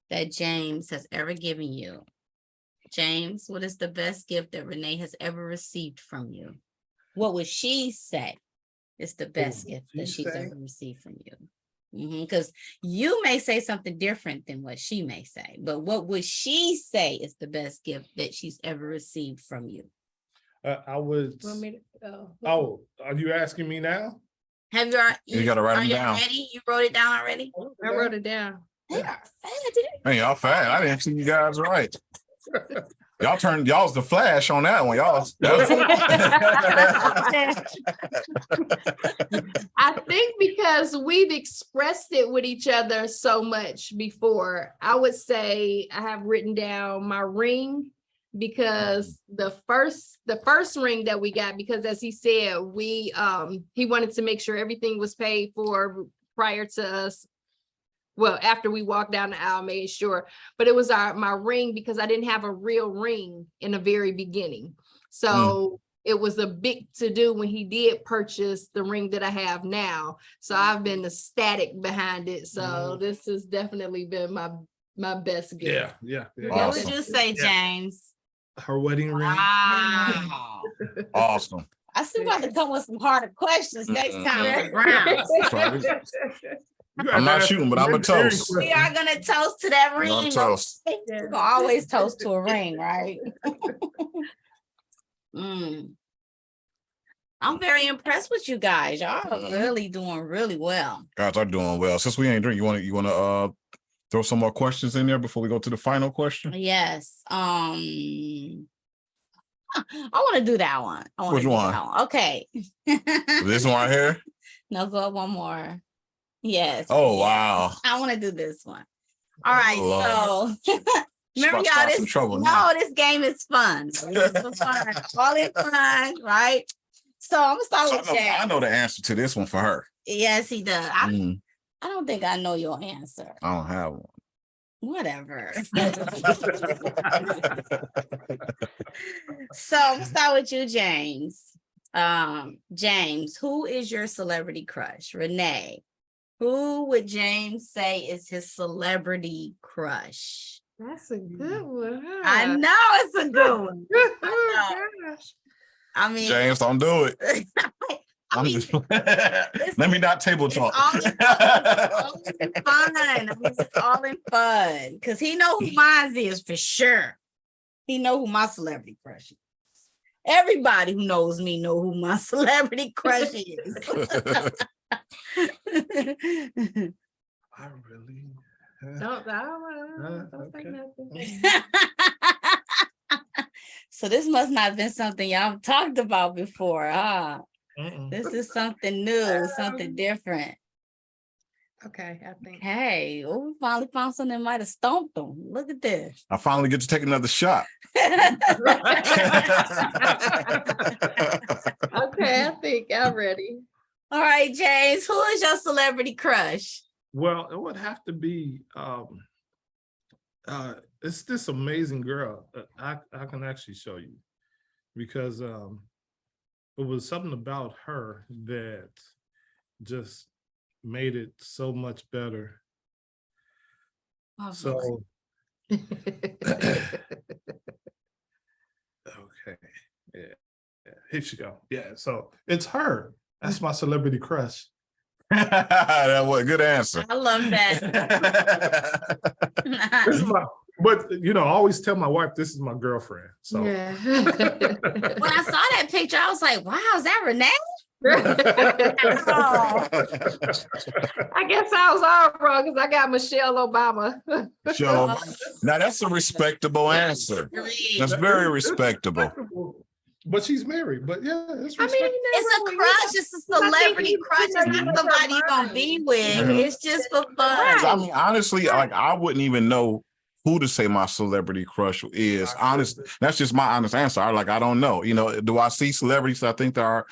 that James has ever given you? James, what is the best gift that Renee has ever received from you? What would she say is the best gift that she's ever received from you? Because you may say something different than what she may say, but what would she say is the best gift that she's ever received from you? I would. Want me to, Oh, are you asking me now? Have You gotta write them down. ready? You wrote it down already? I wrote it down. They are fast. Hey, y'all fast. I didn't see you guys right. Y'all's the Flash on that one, y'all. I think because we've expressed it with each other so much before, I would say I have written down my ring, because the first ring that we got, because as he said, he wanted to make sure everything was paid for prior to us. Well, after we walked down the aisle, made sure, but it was my ring, because I didn't have a real ring in the very beginning. So it was a big to do when he did purchase the ring that I have now. So I've been ecstatic behind it. So this has definitely been my best gift. Yeah. What would you say, James? Her wedding ring. Wow. Awesome. I still got to come with some harder questions next time around. I'm not shooting, but I'm a toast. We are gonna toast to that ring. I'm toast. We're gonna always toast to a ring, right? I'm very impressed with you guys. Y'all are really doing really well. Guys are doing well. Since we ain't drink, you wanna throw some more questions in there before we go to the final question? Yes. I want to do that one. Which one? Okay. This one right here? No, go up one more. Yes. Oh, wow. I want to do this one. All right. So Remember, y'all, Start this some trouble now. this game is fun. This is for fun. All in fun, right? So I'm gonna start with James. I know the answer to this one for her. Yes, he does. I Mm, don't think I know your answer. I don't have one. Whatever. So I'm gonna start with you, James. James, who is your celebrity crush? Renee, who would James say is his celebrity crush? That's a good one. Huh? I know it's a good one. Oh, gosh. I mean, James, don't do it. I mean, Let me not table talk. it's all in fun. I mean, it's all in fun because he know who mine is for sure. He know who my celebrity crush is. Everybody who knows me know who my celebrity crush is. I really. Don't say Okay. nothing. So this must not have been something y'all talked about before, huh? This is something new, something different. Okay, I think. Hey, oh, we finally found something that might have stumped them. Look at this. I finally get to take another shot. Okay, I think I'm ready. All right, James, who is your celebrity crush? Well, it would have to be it's this amazing girl. I can actually show you because it was something about her that just made it so much better. Oh, So okay, yeah, here she go. Yeah, so it's her. That's my celebrity crush. That was a good answer. I love that. This is my, but you know, I always tell my wife this is my girlfriend. So Yeah. When I saw that picture, I was like, wow, is that Renee? I guess I was all wrong because I got Michelle Obama. Michelle Obama. Now that's a respectable answer. That's very respectable. But she's married. But yeah, it's I mean, respectable. It's a crush. It's a celebrity crush. It's not somebody you're gonna be with. Mhm. It's just for fun. I mean, honestly, like I wouldn't even know who to say my celebrity crush is. Honest, that's just my honest answer. I don't know. You know, do I see celebrities that I think they are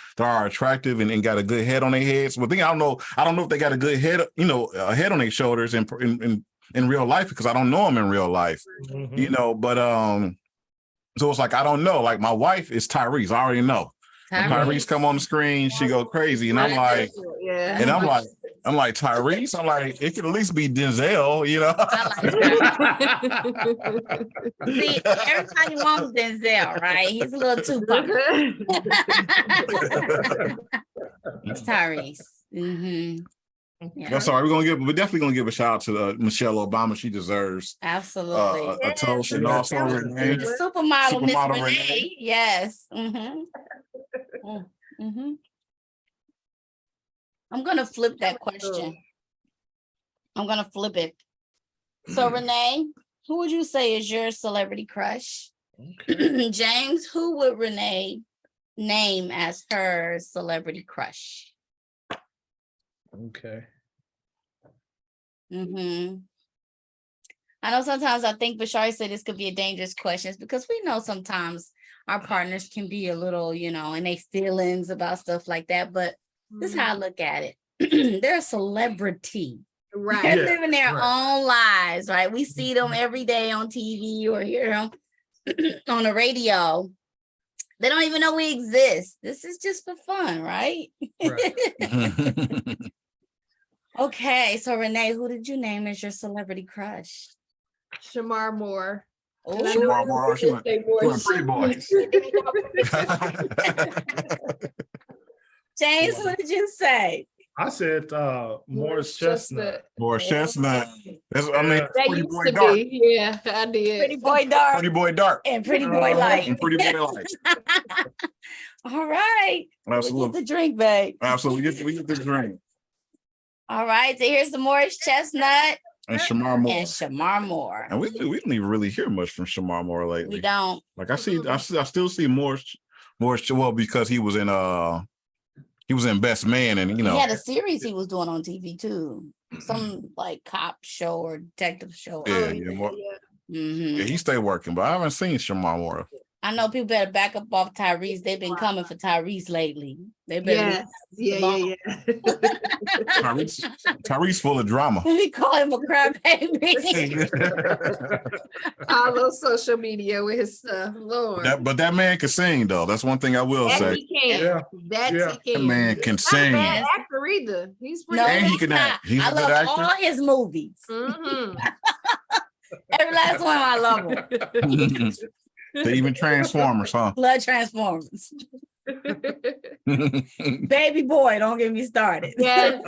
attractive and got a good head on their heads? Well, I don't know if they got a good head, you know, a head on their shoulders in real life because I don't know them in real life. Mhm. You know, but so it's like I don't know. Like my wife is Tyrese. I already know. When Tyrese come on the screen, she go crazy, and I'm like, Yeah. and I'm like Tyrese. I'm like, it could at least be Denzel, you know. See, everybody wants Denzel, right? He's a little too popular. It's Tyrese. Mm-hmm. Yeah. That's all right. We're definitely gonna give a shout out to Michelle Obama. She deserves Absolutely. a toast, and also Renee. The supermodel, Miss Supermodel Renee. Renee. Yes. Mm-hmm. Mm-hmm. I'm gonna flip that question. I'm gonna flip it. So Renee, who would you say is your celebrity crush? Okay. James, who would Renee name as her celebrity crush? Okay. Mm-hmm. I know sometimes I think Bashari said this could be a dangerous question because we know sometimes our partners can be a little, you know, and they feelings about stuff like that. But this is how I look at it. They're a celebrity. Right. They're Yeah, living their right. own lives, right? We see them every day on TV or hear them on the radio. They don't even know we exist. This is just for fun, right? Right. Okay, so Renee, who did you name as your celebrity crush? Shamar Moore. Oh, Shamar Moore, she went pretty boy. James, what did you say? I said Morris Chestnut. Morris Chestnut. That's, I mean, Yeah. That Pretty used Boy to Dark. be. Yeah, I did. Pretty Boy Dark Pretty Boy Dark. and Pretty Boy Light. And Pretty Boy Light. All right. We get Absolutely. the drink, babe. Absolutely. We get the drink. All right. So here's the Morris Chestnut And Shamar Moore. and Shamar Moore. And we don't even really hear much from Shamar Moore lately. We don't. Like I still see Morris, well, because he was in Best Man, and you know He had a series he was doing on TV too. Some like cop show or detective show. Yeah, Yeah. Mhm. Yeah, he stay working, but I haven't seen Shamar Moore. I know people better back up off Tyrese. They've been coming for Tyrese lately. They better Yes. Tyrese full of drama. we call him a crybaby. All those social media with his stuff, Lord. But that man can sing though. That's one thing I will That say. he can. Yeah. That Yeah. he That can. man can Not a sing. bad actor either. He's pretty. No, And he he's can not. act. He's I a good love actor. all his movies. Mhm. Every last one, I love them. To even Transformers, huh? Blood Transformers. Baby boy, don't get me started. Yes.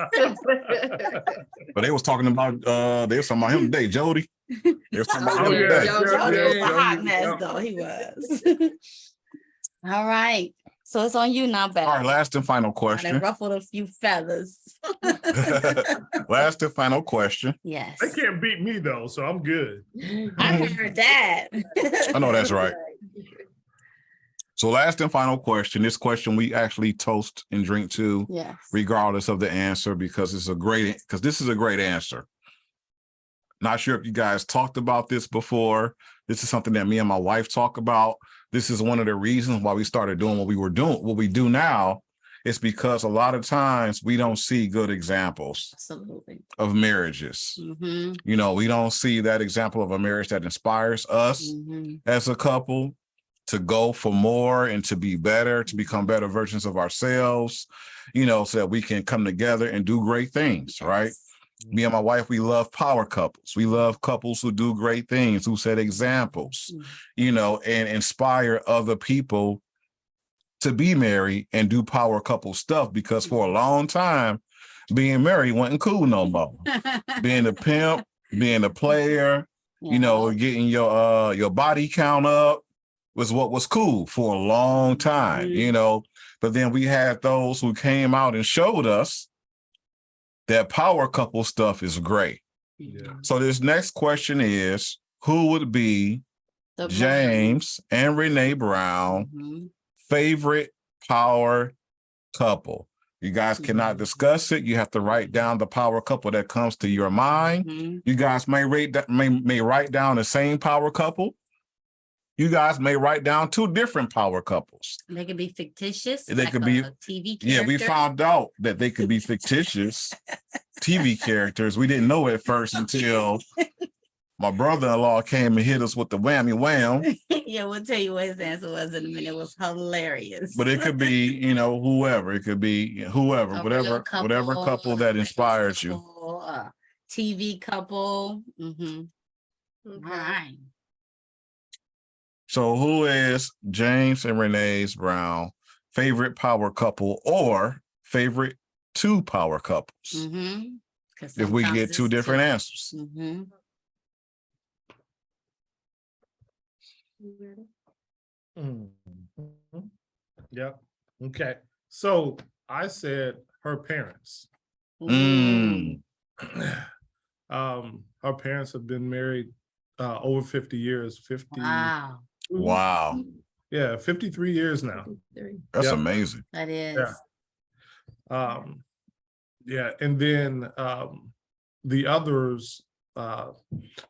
But they was talking about him today, Jody. They was talking about Oh, him yeah. today. Jody was a hot yeah. mess, though. He was. All right. So it's on you now, Beth. All right, last and final I question. ruffled a few feathers. Last and final question. Yes. They can't beat me though, so I'm good. I heard that. I know that's right. So last and final question. This question we actually toast and drink to, Yes. regardless of the answer, because this is a great answer. Not sure if you guys talked about this before. This is something that me and my wife talk about. This is one of the reasons why we started doing what we do now. It's because a lot of times we don't see good examples Absolutely. of marriages. Mm-hmm. You know, we don't see that example of a marriage that inspires us as a couple to go for more and to be better, to become better versions of ourselves, you know, so that we can come together and do great things, right? Me and my wife, we love power couples. We love couples who do great things, who set examples, you know, and inspire other people to be married and do power couple stuff, because for a long time, being married wasn't cool no more. Being a pimp, being a player, you know, getting your body count up was what was cool for a long time, you know. But then we had those who came out and showed us that power couple stuff is great. Yeah. So this next question is, who would be The James and Renee Brown favorite power couple? You guys cannot discuss it. You have to write down the power couple that comes to your mind. You guys may write down the same power couple. You guys may write down two different power couples. They could be fictitious. They could be TV character. Yeah, we found out that they could be fictitious TV characters. We didn't know at first until my brother-in-law came and hit us with the whammy wham. Yeah, we'll tell you what his answer was in a minute. It was hilarious. But it could be, you know, whoever. It could be whoever, whatever couple that inspires you. TV couple. All right. So who is James and Renee's Brown favorite power couple or favorite two power couples? If we get two different answers. Yeah. Okay. So I said her parents. Her parents have been married over 50 years. 50. Wow. Yeah, 53 years now. That's amazing. That is. Yeah. Yeah. And then the others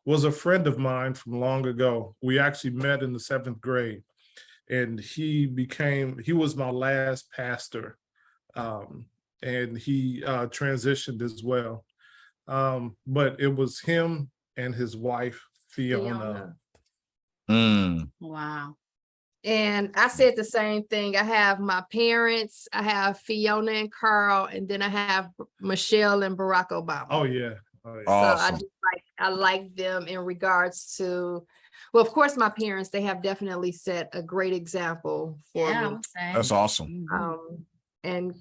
was a friend of mine from long ago. We actually met in the 7th grade, and he was my last pastor. And he transitioned as well. But it was him and his wife, Fiona. Wow. And I said the same thing. I have my parents, I have Fiona and Carl, and then I have Michelle and Barack Obama. Oh yeah. Awesome. So I like them in regards to, well, of course, my parents, they have definitely set a great example for me. That's awesome. And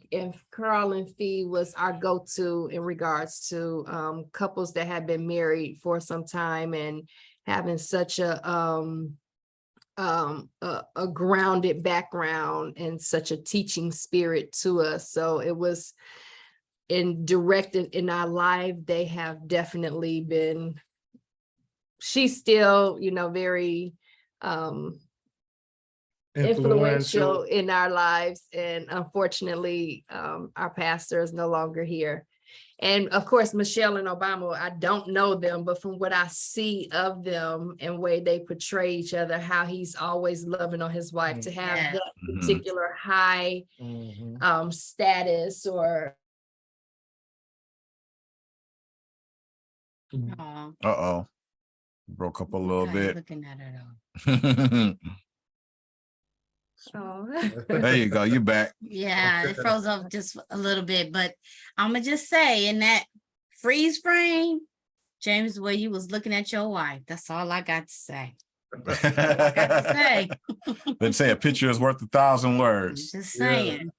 Carl and Fee was our go-to in regards to couples that have been married for some time and having such a grounded background and such a teaching spirit to us. So it was in our life, they have definitely been, she's still, you know, very influential in our lives. And unfortunately, our pastor is no longer here. And of course, Michelle and Obama, I don't know them, but from what I see of them and way they portray each other, how he's always loving on his wife, to have that particular high status or. Oh, Broke up a little bit. looking at it There you go. You back. Yeah, it froze up just a little bit, but I'm gonna just say in that freeze frame, James, the way you was looking at your wife, that's all I got to say. They say a picture is worth 1,000 words. Just saying.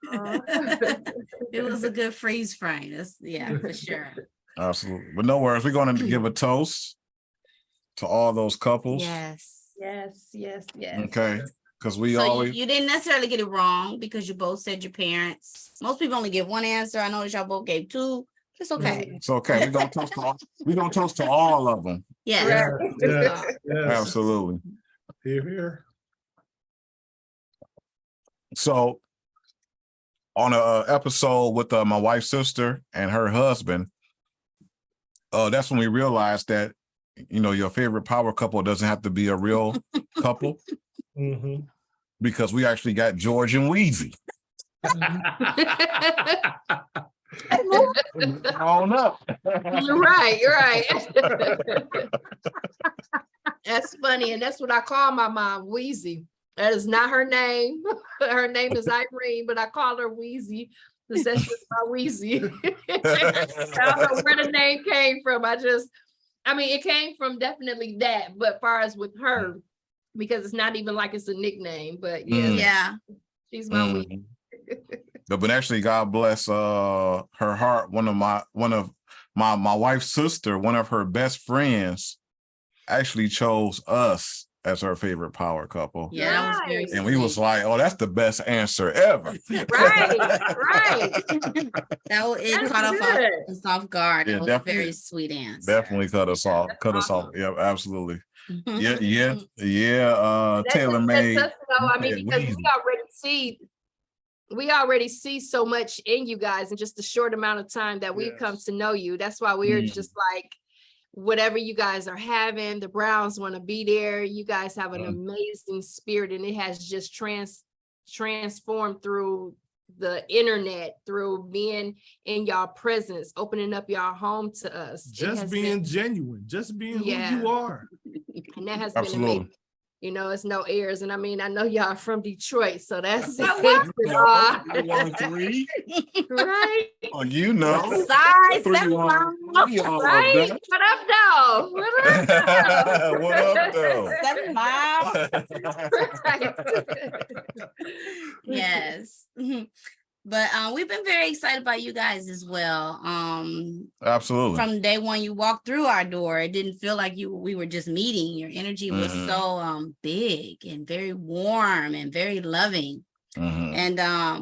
It was a good freeze frame. That's, for sure. Absolutely. But no worries. We're going to give a toast to all those couples. Yes. Okay. Because we So always. you didn't necessarily get it wrong because you both said your parents. Most people only give one answer. I noticed y'all both gave two. It's okay. It's okay. We're going to toast to all of them. Yes. Absolutely. Here. So on a episode with my wife's sister and her husband, that's when we realized that, your favorite power couple doesn't have to be a real couple. Because we actually got George and Wheezy. On up. You're right. That's funny. And that's what I call my mom, Wheezy. That is not her name. Her name is Irene, but I call her Wheezy. That's just my Wheezy. I don't know where the name came from. It came from definitely that, but far as with her, because it's not even like it's a nickname, but she's my Wheezy. But actually, God bless her heart. One of my wife's sister, one of her best friends, actually chose us as her favorite power couple. Yeah, that was very and we was like, oh, that's the best answer ever. Right. It caught us off guard. Yeah, It was a very sweet answer. Definitely cut us off. Yeah, absolutely. Yeah. Taylor made. Because we already see so much in you guys in just a short amount of time that we've come to know you. That's why we're just like, whatever you guys are having, the Browns want to be there. You guys have an amazing spirit, and it has just transformed through the internet, through being in y'all presence, opening up y'all home to us. Just being genuine, just being who you are. And that has been amazing. It's no airs. And I know y'all from Detroit, so that's right. Oh, Size 7 miles. Right? What up, though? What up, though? 7 miles. Yes. But we've been very excited about you guys as well. Absolutely. From day one you walked through our door, it didn't feel like we were just meeting. Your energy was so big and very warm and very loving. And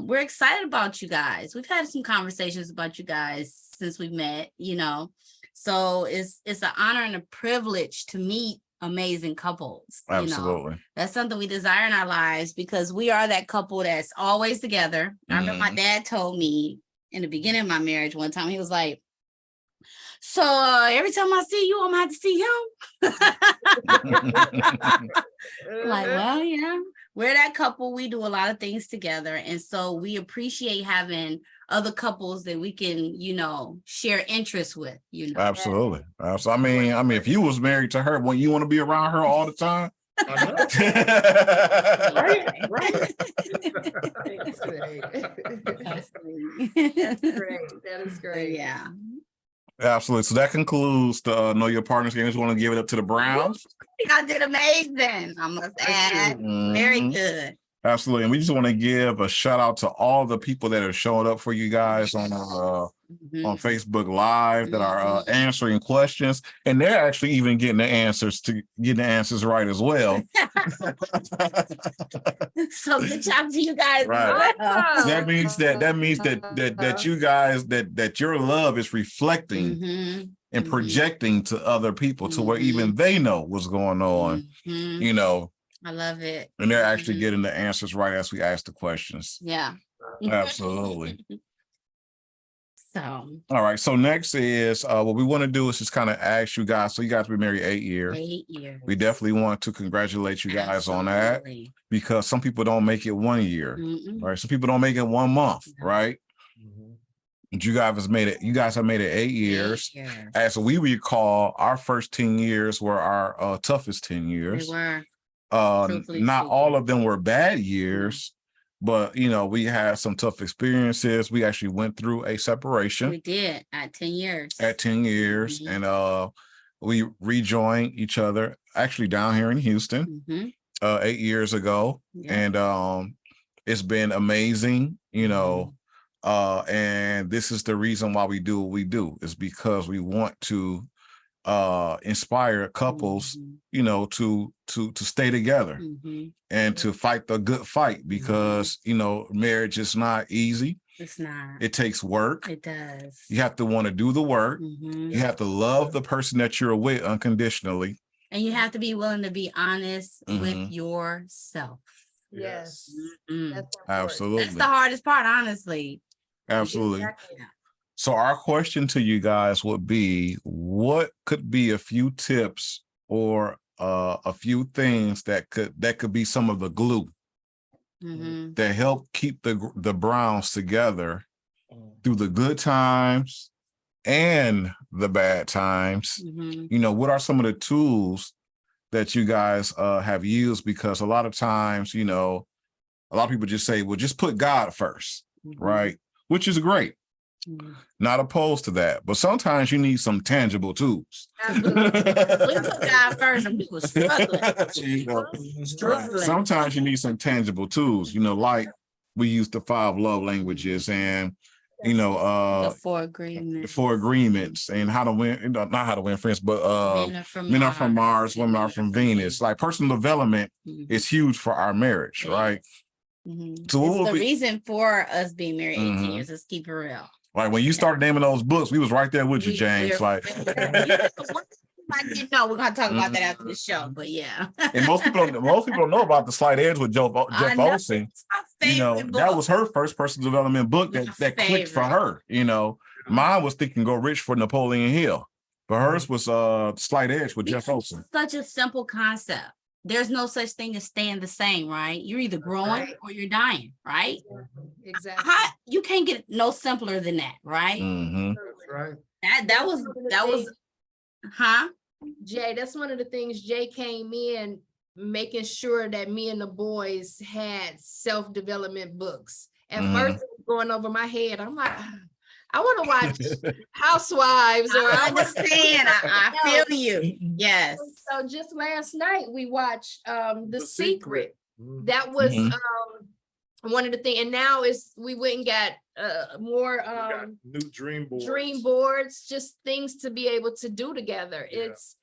we're excited about you guys. We've had some conversations about you guys since we met, So it's an honor and a privilege to meet amazing couples. Absolutely. That's something we desire in our lives, because we are that couple that's always together. I remember my dad told me in the beginning of my marriage one time, he was like, so every time I see you, I'm gonna have to see him. Like, well, yeah, we're that couple. We do a lot of things together, and so we appreciate having other couples that we can, share interests with. Absolutely. I mean, if you was married to her, wouldn't you want to be around her all the time? Great. That is great. Yeah. Absolutely. So that concludes the Know Your Partners game. Just want to give it up to the Browns. Y'all did amazing, I must add. Very good. Absolutely. And we just want to give a shout out to all the people that are showing up for you guys on Facebook Live that are answering questions. And they're actually even getting the answers right as well. So good job to you guys. Right. That means that you guys, that your love is reflecting and projecting to other people to where even they know what's going on, I love it. And they're actually Mhm. getting the answers right as we ask the questions. Yeah. Absolutely. So, All right. So next is what we want to do is just kind of ask you guys. So you guys been married 8 years. 8 years. We definitely want to congratulate you guys on that, Absolutely. because some people don't make it 1 year, Mm-mm. right? Some people don't make it 1 month, No. right? But you guys have made it. You guys have made it 8 years. 8 years. As we recall, our first 10 years were our toughest 10 They years. were. Not Truthfully all speaking. of them were bad years, but you know, we had some tough experiences. We actually went through a separation We did at 10 years. at 10 years, Mhm. and we rejoined each other actually down here in Houston Mhm. 8 years ago. Yeah. And it's been amazing, you know. And this is the reason why we do what we do, is because we want to inspire couples, Mhm. you know, to stay together Mhm. and to fight the good fight, because you know, marriage is not easy. It's not. It takes work. It does. You have to want to do the work. Mhm. You have to love the person that you're with unconditionally. And you have to be willing to be honest with Mhm. yourself. Yes. Mm. That's important. Absolutely. That's the hardest part, honestly. Absolutely. Exactly. So our question to you guys would be, what could be a few tips or a few things that could be some of the glue Mhm. that help keep the Browns together through the good times and the bad times? Mhm. You know, what are some of the tools that you guys have used? Because a lot of times, you know, a lot of people just say, well, just put God first, Mhm. right? Which is great. Mhm. Not opposed to that, but sometimes you need some tangible tools. Absolutely. We put God first and we were struggling. You know, Struggling. sometimes you need some tangible tools, you know, like we use the 5 love languages, and you know, The 4 agreements. the 4 agreements, and how to win, you know, not how to win friends, but men are from Mars, women are from Venus. Like personal development Mhm. is huge for our marriage, It right? Mhm. So what It's would the be- reason for us being married 18 Mhm. years. Let's keep it real. Like when you started naming those books, we was right there with you, James. Like, No, we're gonna talk about that after the show, but yeah. and most people don't know about The Slight Edge with I Jeff know. Olsen. It's my You know, favorite that book. was her first personal development book My that clicked for favorite. her. You know, mine was Think and Go Rich for Napoleon Hill, but hers was Slight Edge with Jeff Because Olsen. it's such a simple concept. There's no such thing as staying the same, right? You're either growing Right. or you're dying, right? Exactly. You can't get no simpler than that, right? Mm-hmm. That's right. That was huh? Jay, that's one of the things. Jay came in making sure that me and the boys had self-development books. At first, it was going over my head. I'm like, I want to watch Housewives, or I understand. I feel you. Yes. So just last night we watched The Secret. Mhm. That was Mhm. one of the things. And now we went and got more We got new dream boards. dream boards, just things to be able to do together. Yeah. It's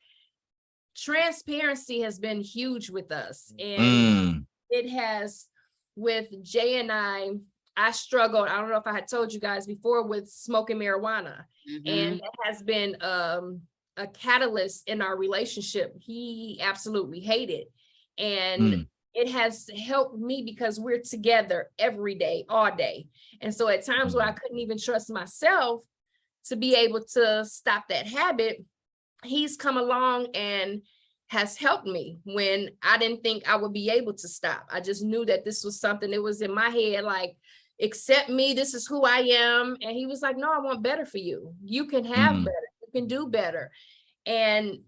transparency has been huge with us, and Mm. it has with Jay and I struggled. I don't know if I had told you guys before with smoking marijuana, Mhm. and it has been a catalyst in our relationship. He absolutely hated, and it has helped me because we're together every day, all day. And so at times where I couldn't even trust myself to be able to stop that habit, he's come along and has helped me when I didn't think I would be able to stop. I just knew that this was something that was in my head, like, accept me, this is who I am. And he was like, no, I want better for you. You can have better, you can do better. And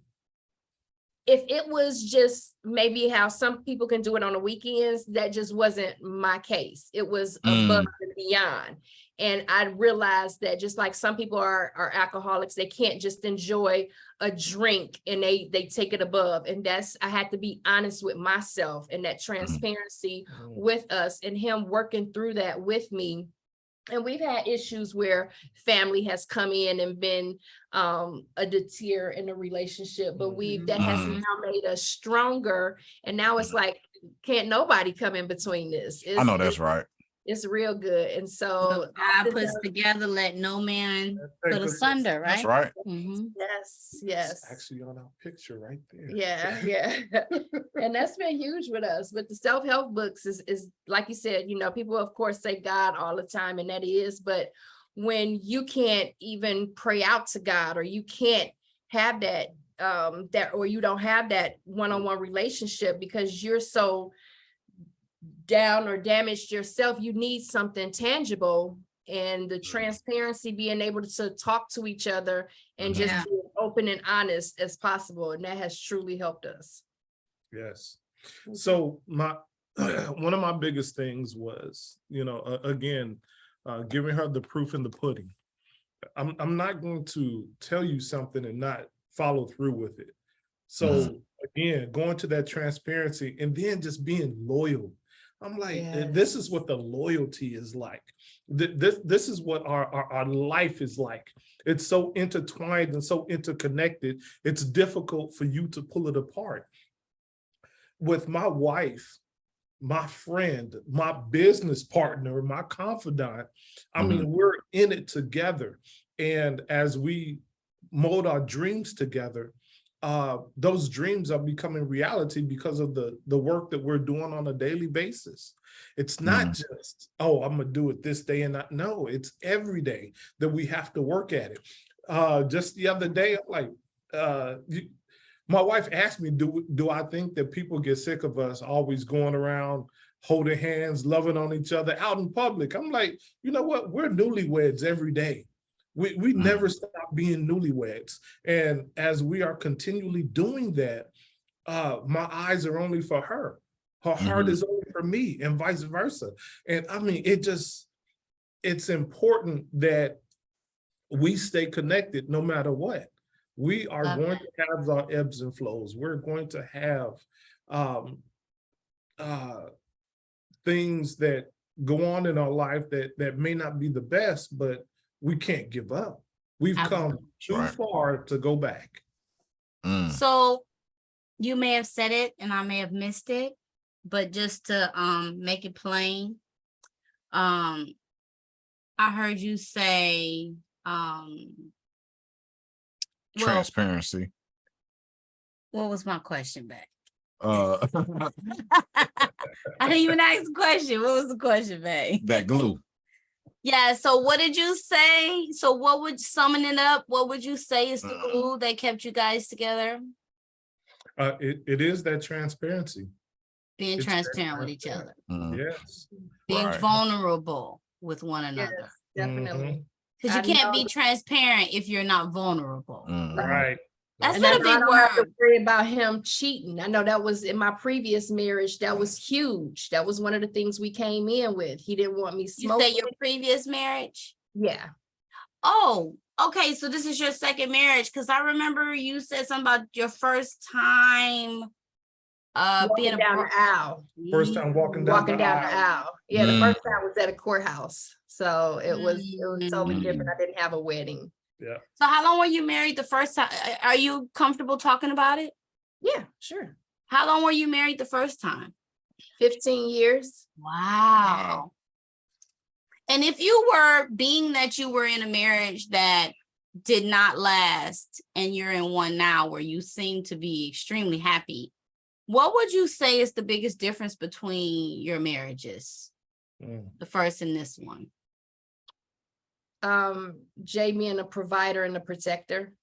if it was just maybe how some people can do it on the weekends, that just wasn't my case. It was above and beyond. And I realized that just like some people are alcoholics, they can't just enjoy a drink and they take it above. And I had to be honest with myself, and that transparency with us, and him working through that with me. And we've had issues where family has come in and been a deter in the relationship, but that has now made us stronger. And now it's like, can't nobody come in between this. I know that's right. It's real good. And so God puts together, let no man put asunder, right? That's right. Mhm. yes, It's yes. actually on our picture right there. Yeah, yeah. And that's been huge with us. But the self-help books is like you said, you know, people of course say God all the time, and that is, but when you can't even pray out to God, or you can't have that or you don't have that one-on-one relationship because you're so down or damaged yourself, you need something tangible, and the transparency, being able to talk to each other and just Yeah. be open and honest as possible. And that has truly helped us. Yes. So my one of my biggest things was, again, giving her the proof in the pudding. I'm not going to tell you something and not follow through with it. So again, going to that transparency and then just being loyal. I'm like, this is what the loyalty is like. This is what our life is like. It's so intertwined and so interconnected. It's difficult for you to pull it apart. With my wife, my friend, my business partner, my confidant, I mean, we're in it together. And as we mold our dreams together, those dreams are becoming reality because of the work that we're doing on a daily basis. It's not just, oh, I'm gonna do it this day and not. No, it's every day that we have to work at it. Just the other day, I'm like, my wife asked me, do I think that people get sick of us always going around holding hands, loving on each other out in public? I'm like, you know what? We're newlyweds every day. We never stop being newlyweds. And as we are continually doing that, my eyes are only for her. Her heart is only for me, and vice versa. And I mean, it's important that we stay connected no matter what. We are going to have our ebbs and flows. We're going to have things that go on in our life that may not be the best, but we can't give up. We've come too far to go back. So you may have said it and I may have missed it, but just to make it plain, I heard you say Transparency. What was my question back? I I didn't even ask the question. What was the question, babe? That glue. Yeah, so what did you say? So what would, summing it up, what would you say is the glue that kept you guys together? It is that transparency. Being transparent with each other. Yes. Being vulnerable with one another. Yes, definitely. Because you can't be transparent if you're not vulnerable. Right. That's And not I a big don't have to word. worry about him cheating. I know that was in my previous marriage. That was huge. That was one of the things we came in with. He didn't want me You smoking. say your previous marriage? Yeah. Oh, okay. So this is your second marriage. Because I remember you said something about your first time being down the aisle. First time walking down the aisle. Yeah, the first time was at a courthouse. So it was totally different. I didn't have a wedding. Yeah. So how long were you married the first time? Are you comfortable talking about it? Yeah, sure. How long were you married the first time? 15 years. Wow. And if you were, being that you were in a marriage that did not last and you're in one now where you seem to be extremely happy, what would you say is the biggest difference between your marriages? The first and this one? Jay being a provider and a protector.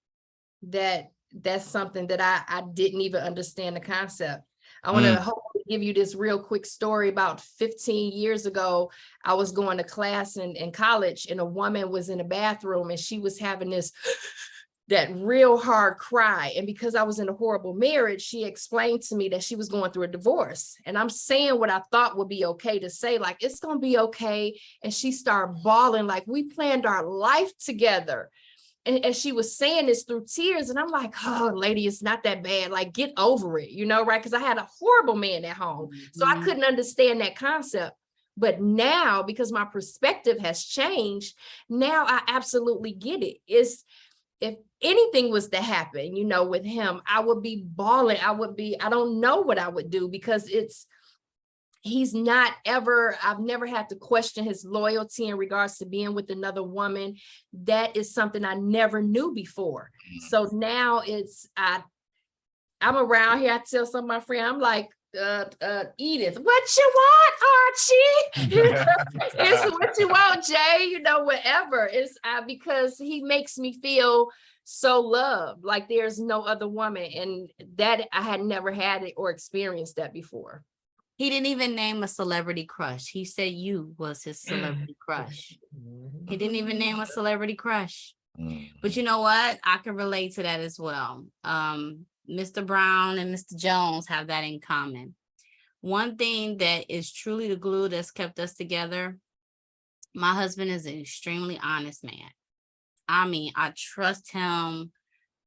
That's something that I didn't even understand the concept. I want to hopefully give you this real quick story. About 15 years ago, I was going to class in college, and a woman was in the bathroom and she was having that real hard cry. And because I was in a horrible marriage, she explained to me that she was going through a divorce. And I'm saying what I thought would be okay to say, like, it's going to be okay. And she started bawling, like, we planned our life together. And she was saying this through tears. And I'm like, oh, lady, it's not that bad. Like, get over it, right? Because I had a horrible man at home. So I couldn't understand that concept. But now, because my perspective has changed, now I absolutely get it. If anything was to happen, with him, I would be bawling. I don't know what I would do, because he's not ever, I've never had to question his loyalty in regards to being with another woman. That is something I never knew before. So now I'm around here, I tell some of my friends, I'm like, Edith, what you want, Archie? It's what you want, Jay, you know, whatever. It's because he makes me feel so loved, like there's no other woman. And that I had never had it or experienced that before. He didn't even name a celebrity crush. He said you was his celebrity crush. He didn't even name a celebrity crush. But you know what? I can relate to that as well. Mr. Brown and Mr. Jones have that in common. One thing that is truly the glue that's kept us together, my husband is an extremely honest man. I mean, I trust him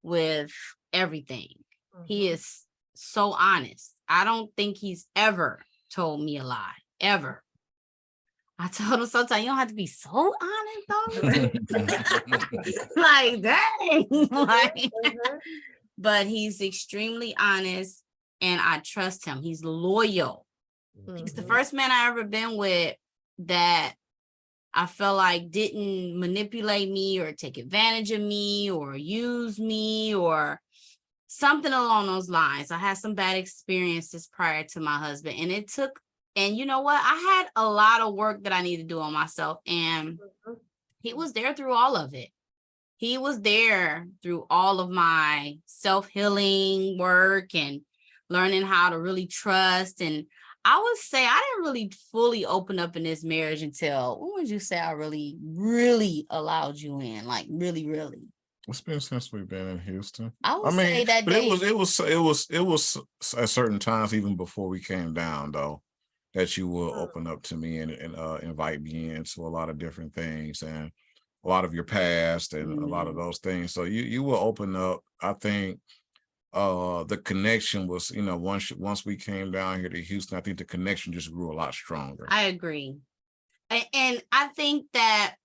with everything. He is so honest. I don't think he's ever told me a lie, ever. I told him sometimes you don't have to be so honest though. Like, dang. Like, but he's extremely honest and I trust him. He's loyal. He's the first man I ever been with that I felt like didn't manipulate me or take advantage of me or use me or something along those lines. I had some bad experiences prior to my husband, and you know what? I had a lot of work that I needed to do on myself, and he was there through all of it. He was there through all of my self-healing work and learning how to really trust. And I would say I didn't really fully open up in this marriage until, when would you say I really, really allowed you in? Like really, really. It's been since we've been in Houston. I would say that but day. it was at certain times, even before we came down, though, that you will open up to me and invite me into a lot of different things and a lot of your past and a lot of those things. So you will open up. I think the connection was, you know, once we came down here to Houston, I think the connection just grew a lot stronger. I agree. And I think that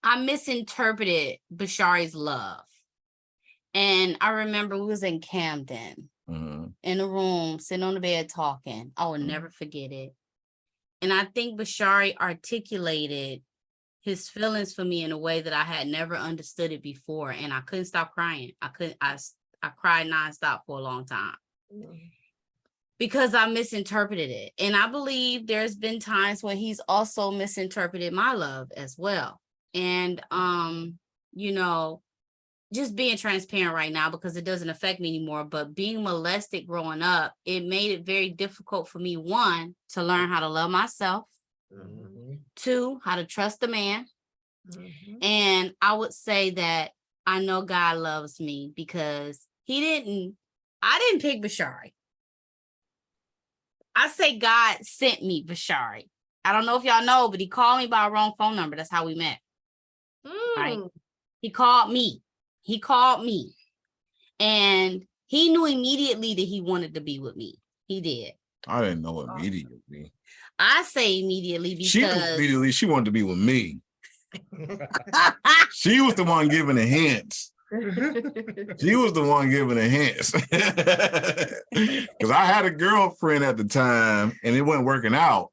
I misinterpreted Bashari's love. And I remember we was in Camden in a room, sitting on the bed talking. I will never forget it. And I think Bashari articulated his feelings for me in a way that I had never understood it before. And I couldn't stop crying. I cried nonstop for a long time because I misinterpreted it. And I believe there's been times where he's also misinterpreted my love as well. And, you know, just being transparent right now because it doesn't affect me anymore, but being molested growing up, it made it very difficult for me, one, to learn how to love myself, two, how to trust a man. And I would say that I know God loves me because I didn't pick Bashari. I say God sent me Bashari. I don't know if y'all know, but he called me by a wrong phone number. That's how we met. Right? He called me. And he knew immediately that he wanted to be with me. He did. I didn't know immediately. I say immediately because she wanted to be with me. She was the one giving the hints. She was the one giving the hints. Because I had a girlfriend at the time and it wasn't working out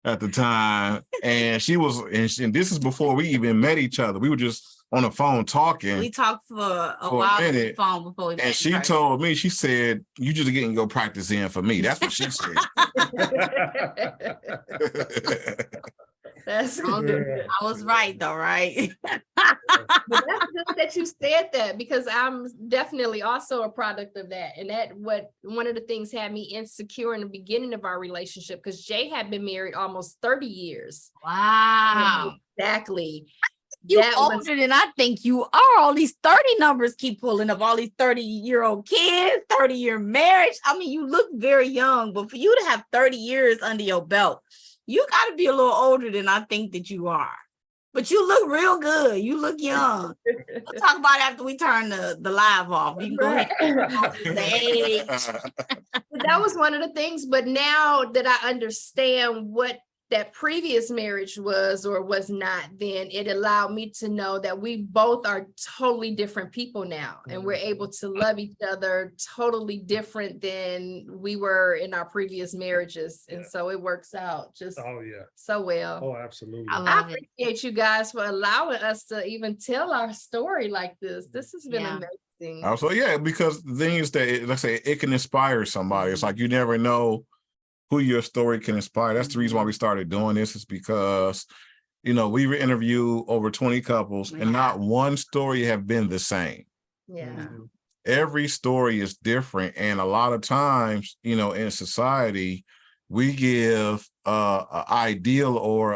at the time. And and this is before we even met each other. We were just on the phone talking. We talked for a while on the phone before we met. And she told me, she said, you just getting your practice in for me. That's what she said. That's good. I was right though, right? But that's good that you said that because I'm definitely also a product of that. And one of the things had me insecure in the beginning of our relationship because Jay had been married almost 30 years. Wow. Exactly. You older than I think you are. All these 30 numbers keep pulling up. All these 30-year-old kids, 30-year marriage. I mean, you look very young, but for you to have 30 years under your belt, you got to be a little older than I think that you are. But you look real good. You look young. We'll talk about it after we turn the live off. You can go ahead and say age. That was one of the things. But now that I understand what that previous marriage was or was not, then it allowed me to know that we both are totally different people now, and we're able to love each other totally different than we were in our previous marriages. And so it works out just so well. Oh, absolutely. I appreciate you guys for allowing us to even tell our story like this. This has been amazing. Also, because the thing is that, let's say, it can inspire somebody. It's like you never know who your story can inspire. That's the reason why we started doing this, is because, we interview over 20 couples and not one story have been the same. Yeah. Every story is different. And a lot of times, in society, we give an ideal or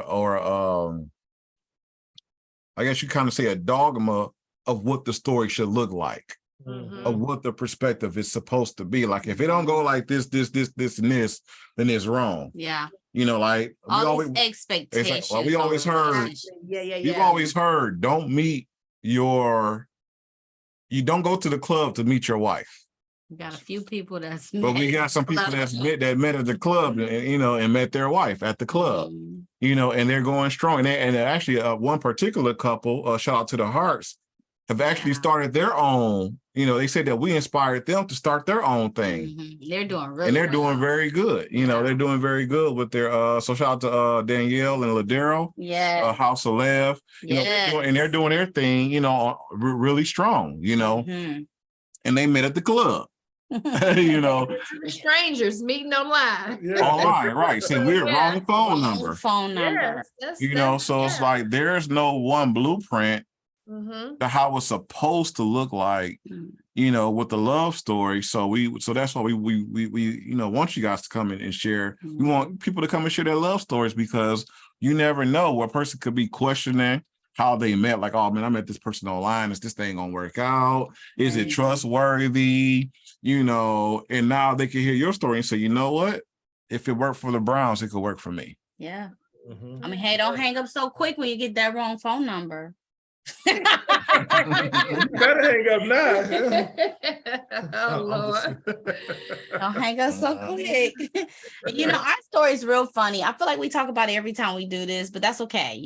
I guess you kind of say a dogma of what the story should look like, of what the perspective is supposed to be. Like, if it don't go like this, and this, then it's wrong. Yeah. Like all these expectations. We always heard, you've always heard, you don't go to the club to meet your wife. We got a few people but we got some people that met at the club and met their wife at the club, and they're going strong. And actually one particular couple, shout out to the Hearts, have actually started their own, they said that we inspired them to start their own thing. They're doing really and they're doing very good. They're doing very good with their, so shout out to Danielle and Ladero, House of Lev, they're doing their thing, really strong, and they met at the club. Strangers meeting online. Online, right. See, we're wrong phone number. Yes, so it's like there's no one blueprint to how it's supposed to look like, with the love story. So that's why we want you guys to come in and share. We want people to come and share their love stories, because you never know what person could be questioning how they met. Like, oh man, I met this person online. Is this thing gonna work out? Is it trustworthy? And now they can hear your story and say, you know what? If it worked for the Browns, it could work for me. Yeah. I mean, hey, don't hang up so quick when you get that wrong phone number. You better hang up now. Oh Lord. Don't hang up so quick. Our story is real funny. I feel like we talk about it every time we do this, but that's okay,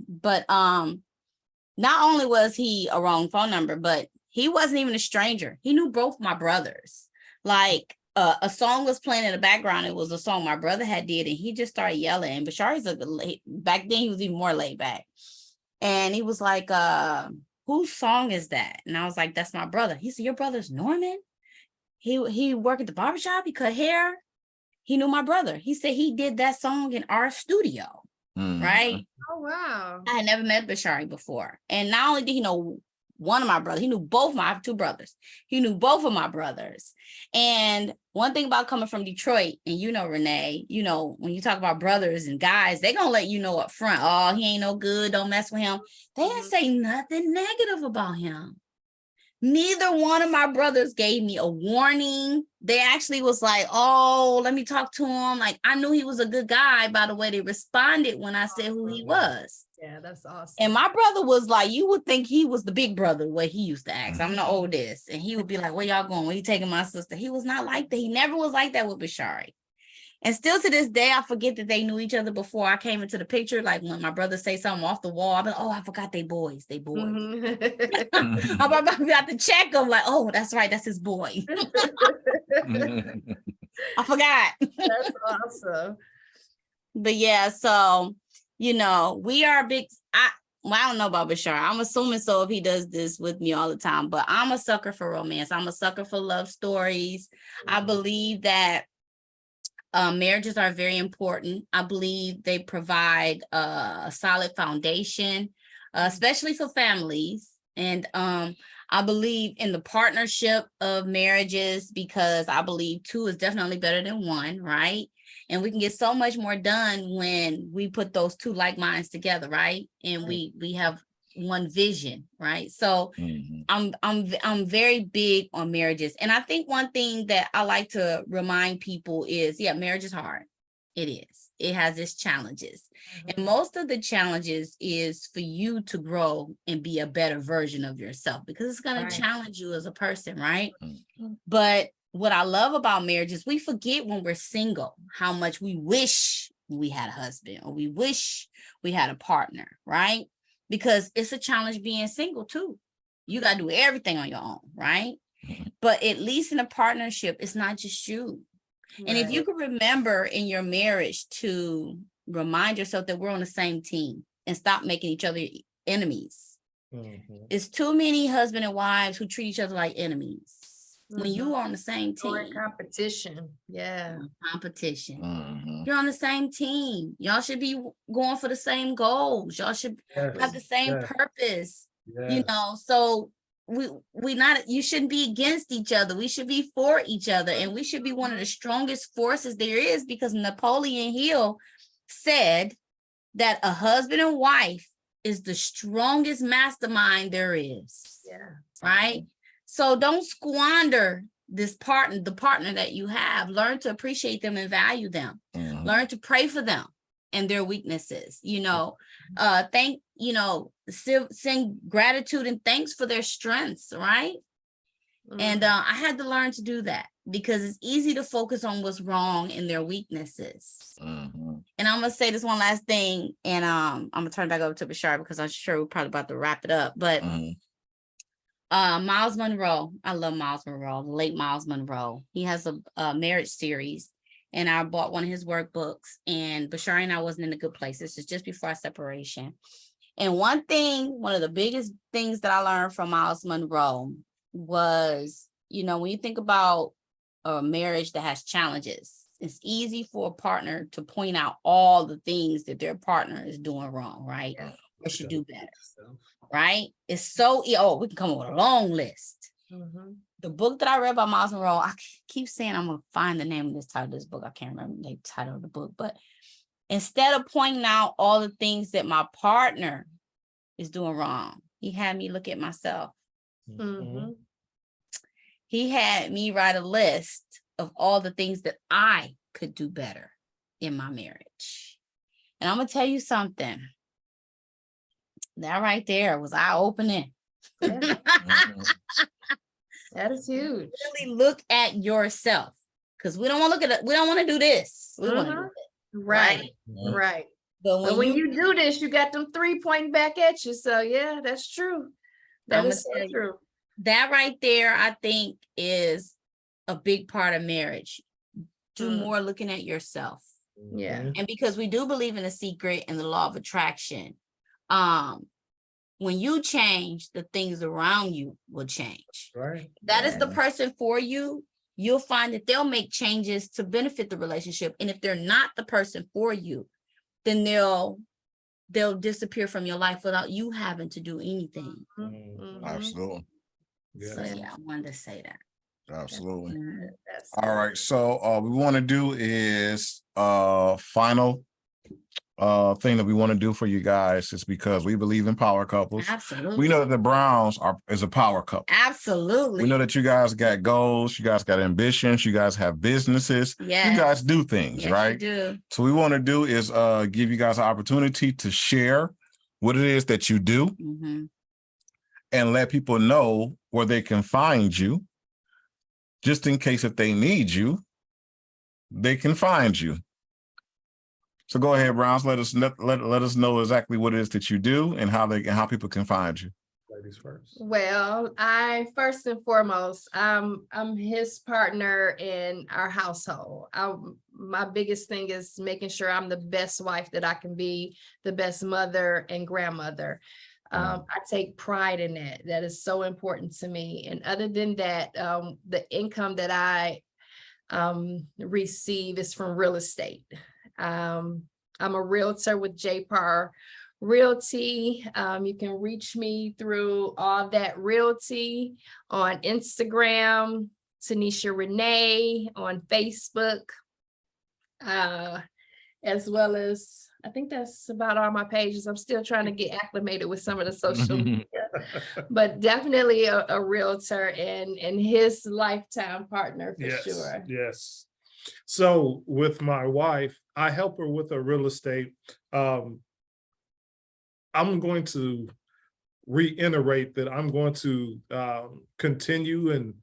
But not only was he a wrong phone number, but he wasn't even a stranger. He knew both my brothers. Like a song was playing in the background. It was a song my brother had did, and he just started yelling. And Bashari's back then he was even more laid back. And he was like, whose song is that? And I was like, that's my brother. He said, your brother's Norman? He worked at the barbershop, he cut hair. He knew my brother. He said he did that song in our studio. Right? Oh, wow. I had never met Bashari before. And not only did he know one of my brothers, he knew both I have two brothers. He knew both of my brothers. And one thing about coming from Detroit, and Renee, when you talk about brothers and guys, they're going to let you know up front, oh, he ain't no good, don't mess with him. They didn't say nothing negative about him. Neither one of my brothers gave me a warning. They actually was like, oh, let me talk to him. Like, I knew he was a good guy by the way they responded when I said who he was. Yeah, that's awesome. And my brother was like, you would think he was the big brother, what he used to ask. I'm the oldest. And he would be like, where y'all going? Where you taking my sister? He was not like that. He never was like that with Bashari. And still to this day, I forget that they knew each other before I came into the picture. Like when my brother say something off the wall, I'm like, oh, I forgot they boys. They boys. I'm about to check them like, oh, that's right. That's his boy. I forgot. That's awesome. But yeah, so, we are big. I don't know about Bashar. I'm assuming so if he does this with me all the time, but I'm a sucker for romance. I'm a sucker for love stories. I believe that marriages are very important. I believe they provide a solid foundation, especially for families. And I believe in the partnership of marriages, because I believe two is definitely better than one, right? And we can get so much more done when we put those two like minds together, right? And we have one vision, right? So I'm very big on marriages. And I think one thing that I like to remind people is, marriage is hard. It is. It has its challenges. And most of the challenges is for you to grow and be a better version of yourself, because it's going to challenge you as a person, right? But what I love about marriage is we forget when we're single how much we wish we had a husband, or we wish we had a partner, right? Because it's a challenge being single too. You got to do everything on your own, right? But at least in a partnership, it's not just you. And if you could remember in your marriage to remind yourself that we're on the same team and stop making each other enemies. It's too many husband and wives who treat each other like enemies. When you are on the same team. Or in competition. Yeah. Competition. You're on the same team. Y'all should be going for the same goals. Y'all should have the same purpose. You know, so you shouldn't be against each other. We should be for each other, and we should be one of the strongest forces there is, because Napoleon Hill said that a husband and wife is the strongest mastermind there is. Right? So don't squander the partner that you have. Learn to appreciate them and value them. Learn to pray for them and their weaknesses. You know, send gratitude and thanks for their strengths, right? And I had to learn to do that, because it's easy to focus on what's wrong in their weaknesses. And I'm gonna say this one last thing, and I'm gonna turn it back over to Bashar, because I'm sure we're probably about to wrap it up. But Miles Monroe, I love Miles Monroe, the late Miles Monroe. He has a marriage series, and I bought one of his workbooks, and Bashar and I wasn't in a good place. This is just before our separation. And one of the biggest things that I learned from Miles Monroe was, you know, when you think about a marriage that has challenges, it's easy for a partner to point out all the things that their partner is doing wrong, right? Or should do better, right? It's so, we can come up with a long list. The book that I read by Miles Monroe, I keep saying I'm going to find the name of this title of this book. I can't remember the title of the book, but instead of pointing out all the things that my partner is doing wrong, he had me look at myself. He had me write a list of all the things that I could do better in my marriage. And I'm going to tell you something. That right there was eye-opening. That is huge. Really look at yourself, because we don't want to look at it. We don't want to do this. We want to do it. Right. But when you do this, you got them 3 pointing back at you. So yeah, that's true. That is so true. That right there, I think, is a big part of marriage. Do more looking at yourself. Yeah. And because we do believe in the secret and the law of attraction, when you change, the things around you will change. Right. That is the person for you. You'll find that they'll make changes to benefit the relationship. And if they're not the person for you, then they'll disappear from your life without you having to do anything. Absolutely. So yeah, I wanted to say that. Absolutely. All right. So what we want to do is final thing that we want to do for you guys is because we believe in power couples. Absolutely. We know that the Browns is a power couple. Absolutely. We know that you guys got goals, you guys got ambitions, you guys have businesses. Yes. You guys do things, Yes, right? you do. So we want to do is give you guys an opportunity to share what it is that you do and let people know where they can find you, just in case if they need you, they can find you. So go ahead, Browns. Let us know exactly what it is that you do and how people can find you. Ladies first. Well, I first and foremost, I'm his partner in our household. My biggest thing is making sure I'm the best wife that I can be, the best mother and grandmother. I take pride in that. That is so important to me. And other than that, the income that I receive is from real estate. I'm a realtor with JPAR Realty. You can reach me through All That Realty on Instagram, Tanisha Renee on Facebook, as well as, I think that's about all my pages. I'm still trying to get acclimated with some of the social media, but definitely a realtor and his lifetime partner for sure. Yes. So with my wife, I help her with her real estate. I'm going to reiterate that I'm going to continue, and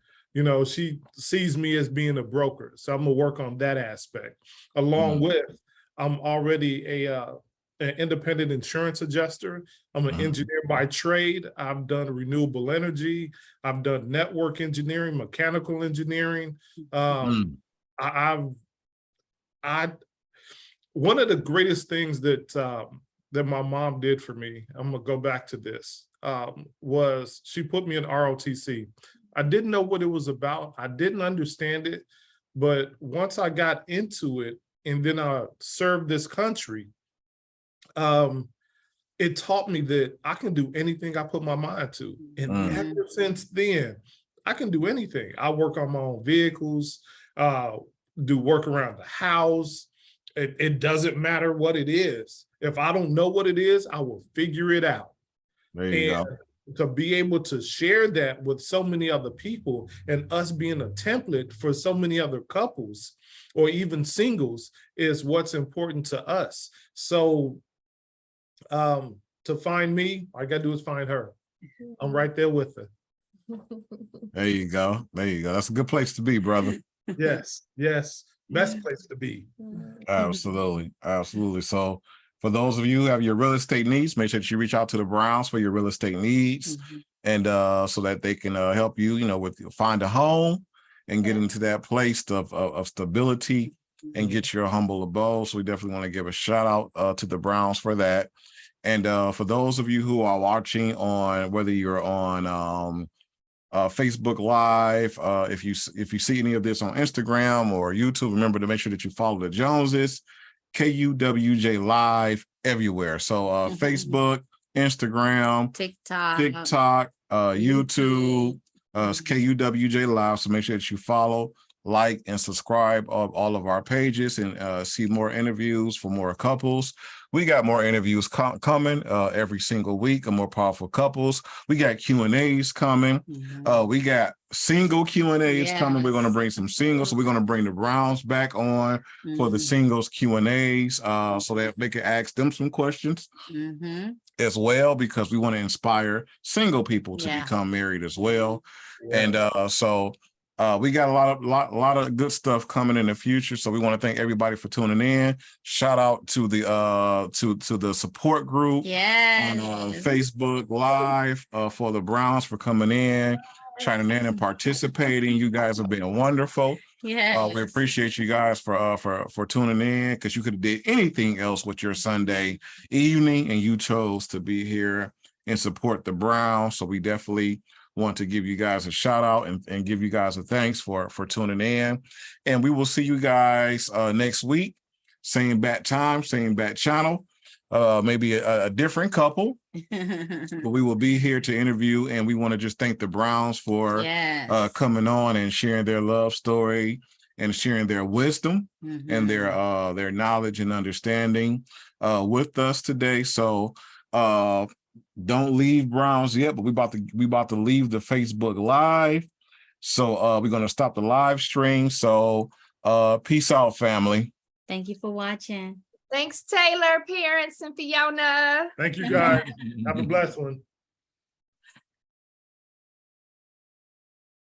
she sees me as being a broker. So I'm gonna work on that aspect along with I'm already an independent insurance adjuster. I'm an engineer by trade. I've done renewable energy. I've done network engineering, mechanical engineering. One of the greatest things that that my mom did for me, I'm gonna go back to this, was she put me in ROTC. I didn't know what it was about. I didn't understand it. But once I got into it and then I served this country, it taught me that I can do anything I put my mind to. And ever since then, I can do anything. I work on my own vehicles, do work around the house. It doesn't matter what it is. If I don't know what it is, I will figure it out. There you go. To be able to share that with so many other people and us being a template for so many other couples or even singles is what's important to us. So to find me, all I gotta do is find her. I'm right there with her. There you go. There you go. That's a good place to be, brother. Yes, yes. Best place to be. Absolutely. Absolutely. So for those of you who have your real estate needs, make sure that you reach out to the Browns for your real estate needs and so that they can help you, you know, with find a home and get into that place of stability and get your humble abode. So we definitely want to give a shout out to the Browns for that. And for those of you who are watching on, whether you're on Facebook Live, if you see any of this on Instagram or YouTube, remember to make sure that you follow the Joneses, KUWJ Live everywhere. So Facebook, Instagram, TikTok, YouTube, it's KUWJ Live. So make sure that you follow, like, and subscribe of all of our pages and see more interviews for more couples. We got more interviews coming every single week of more powerful couples. We got Q&As coming. We got single Q&As coming. We're going to bring some singles. So we're going to bring the Browns back on for the singles Q&As so that they can ask them some questions as well, because we want to inspire single people to become married as well. And so we got a lot of good stuff coming in the future. So we want to thank everybody for tuning in. Shout out to the to the support group on Facebook Live for the Browns for coming in, chiming in and participating. You guys have been wonderful. We appreciate you guys for tuning in, because you could have did anything else with your Sunday evening and you chose to be here and support the Browns. So we definitely want to give you guys a shout out and give you guys a thanks for tuning in. And we will see you guys next week. Same bat time, same bat channel, maybe a different couple, but we will be here to interview. And we want to just thank the Browns for coming on and sharing their love story and sharing their wisdom and their knowledge and understanding with us today. So don't leave Browns yet, but we about to leave the Facebook Live. So we're gonna stop the live stream. So peace out, family. Thank you for watching. Thanks, Taylor, parents, and Fiona. Thank you, guys. Have a blessed one.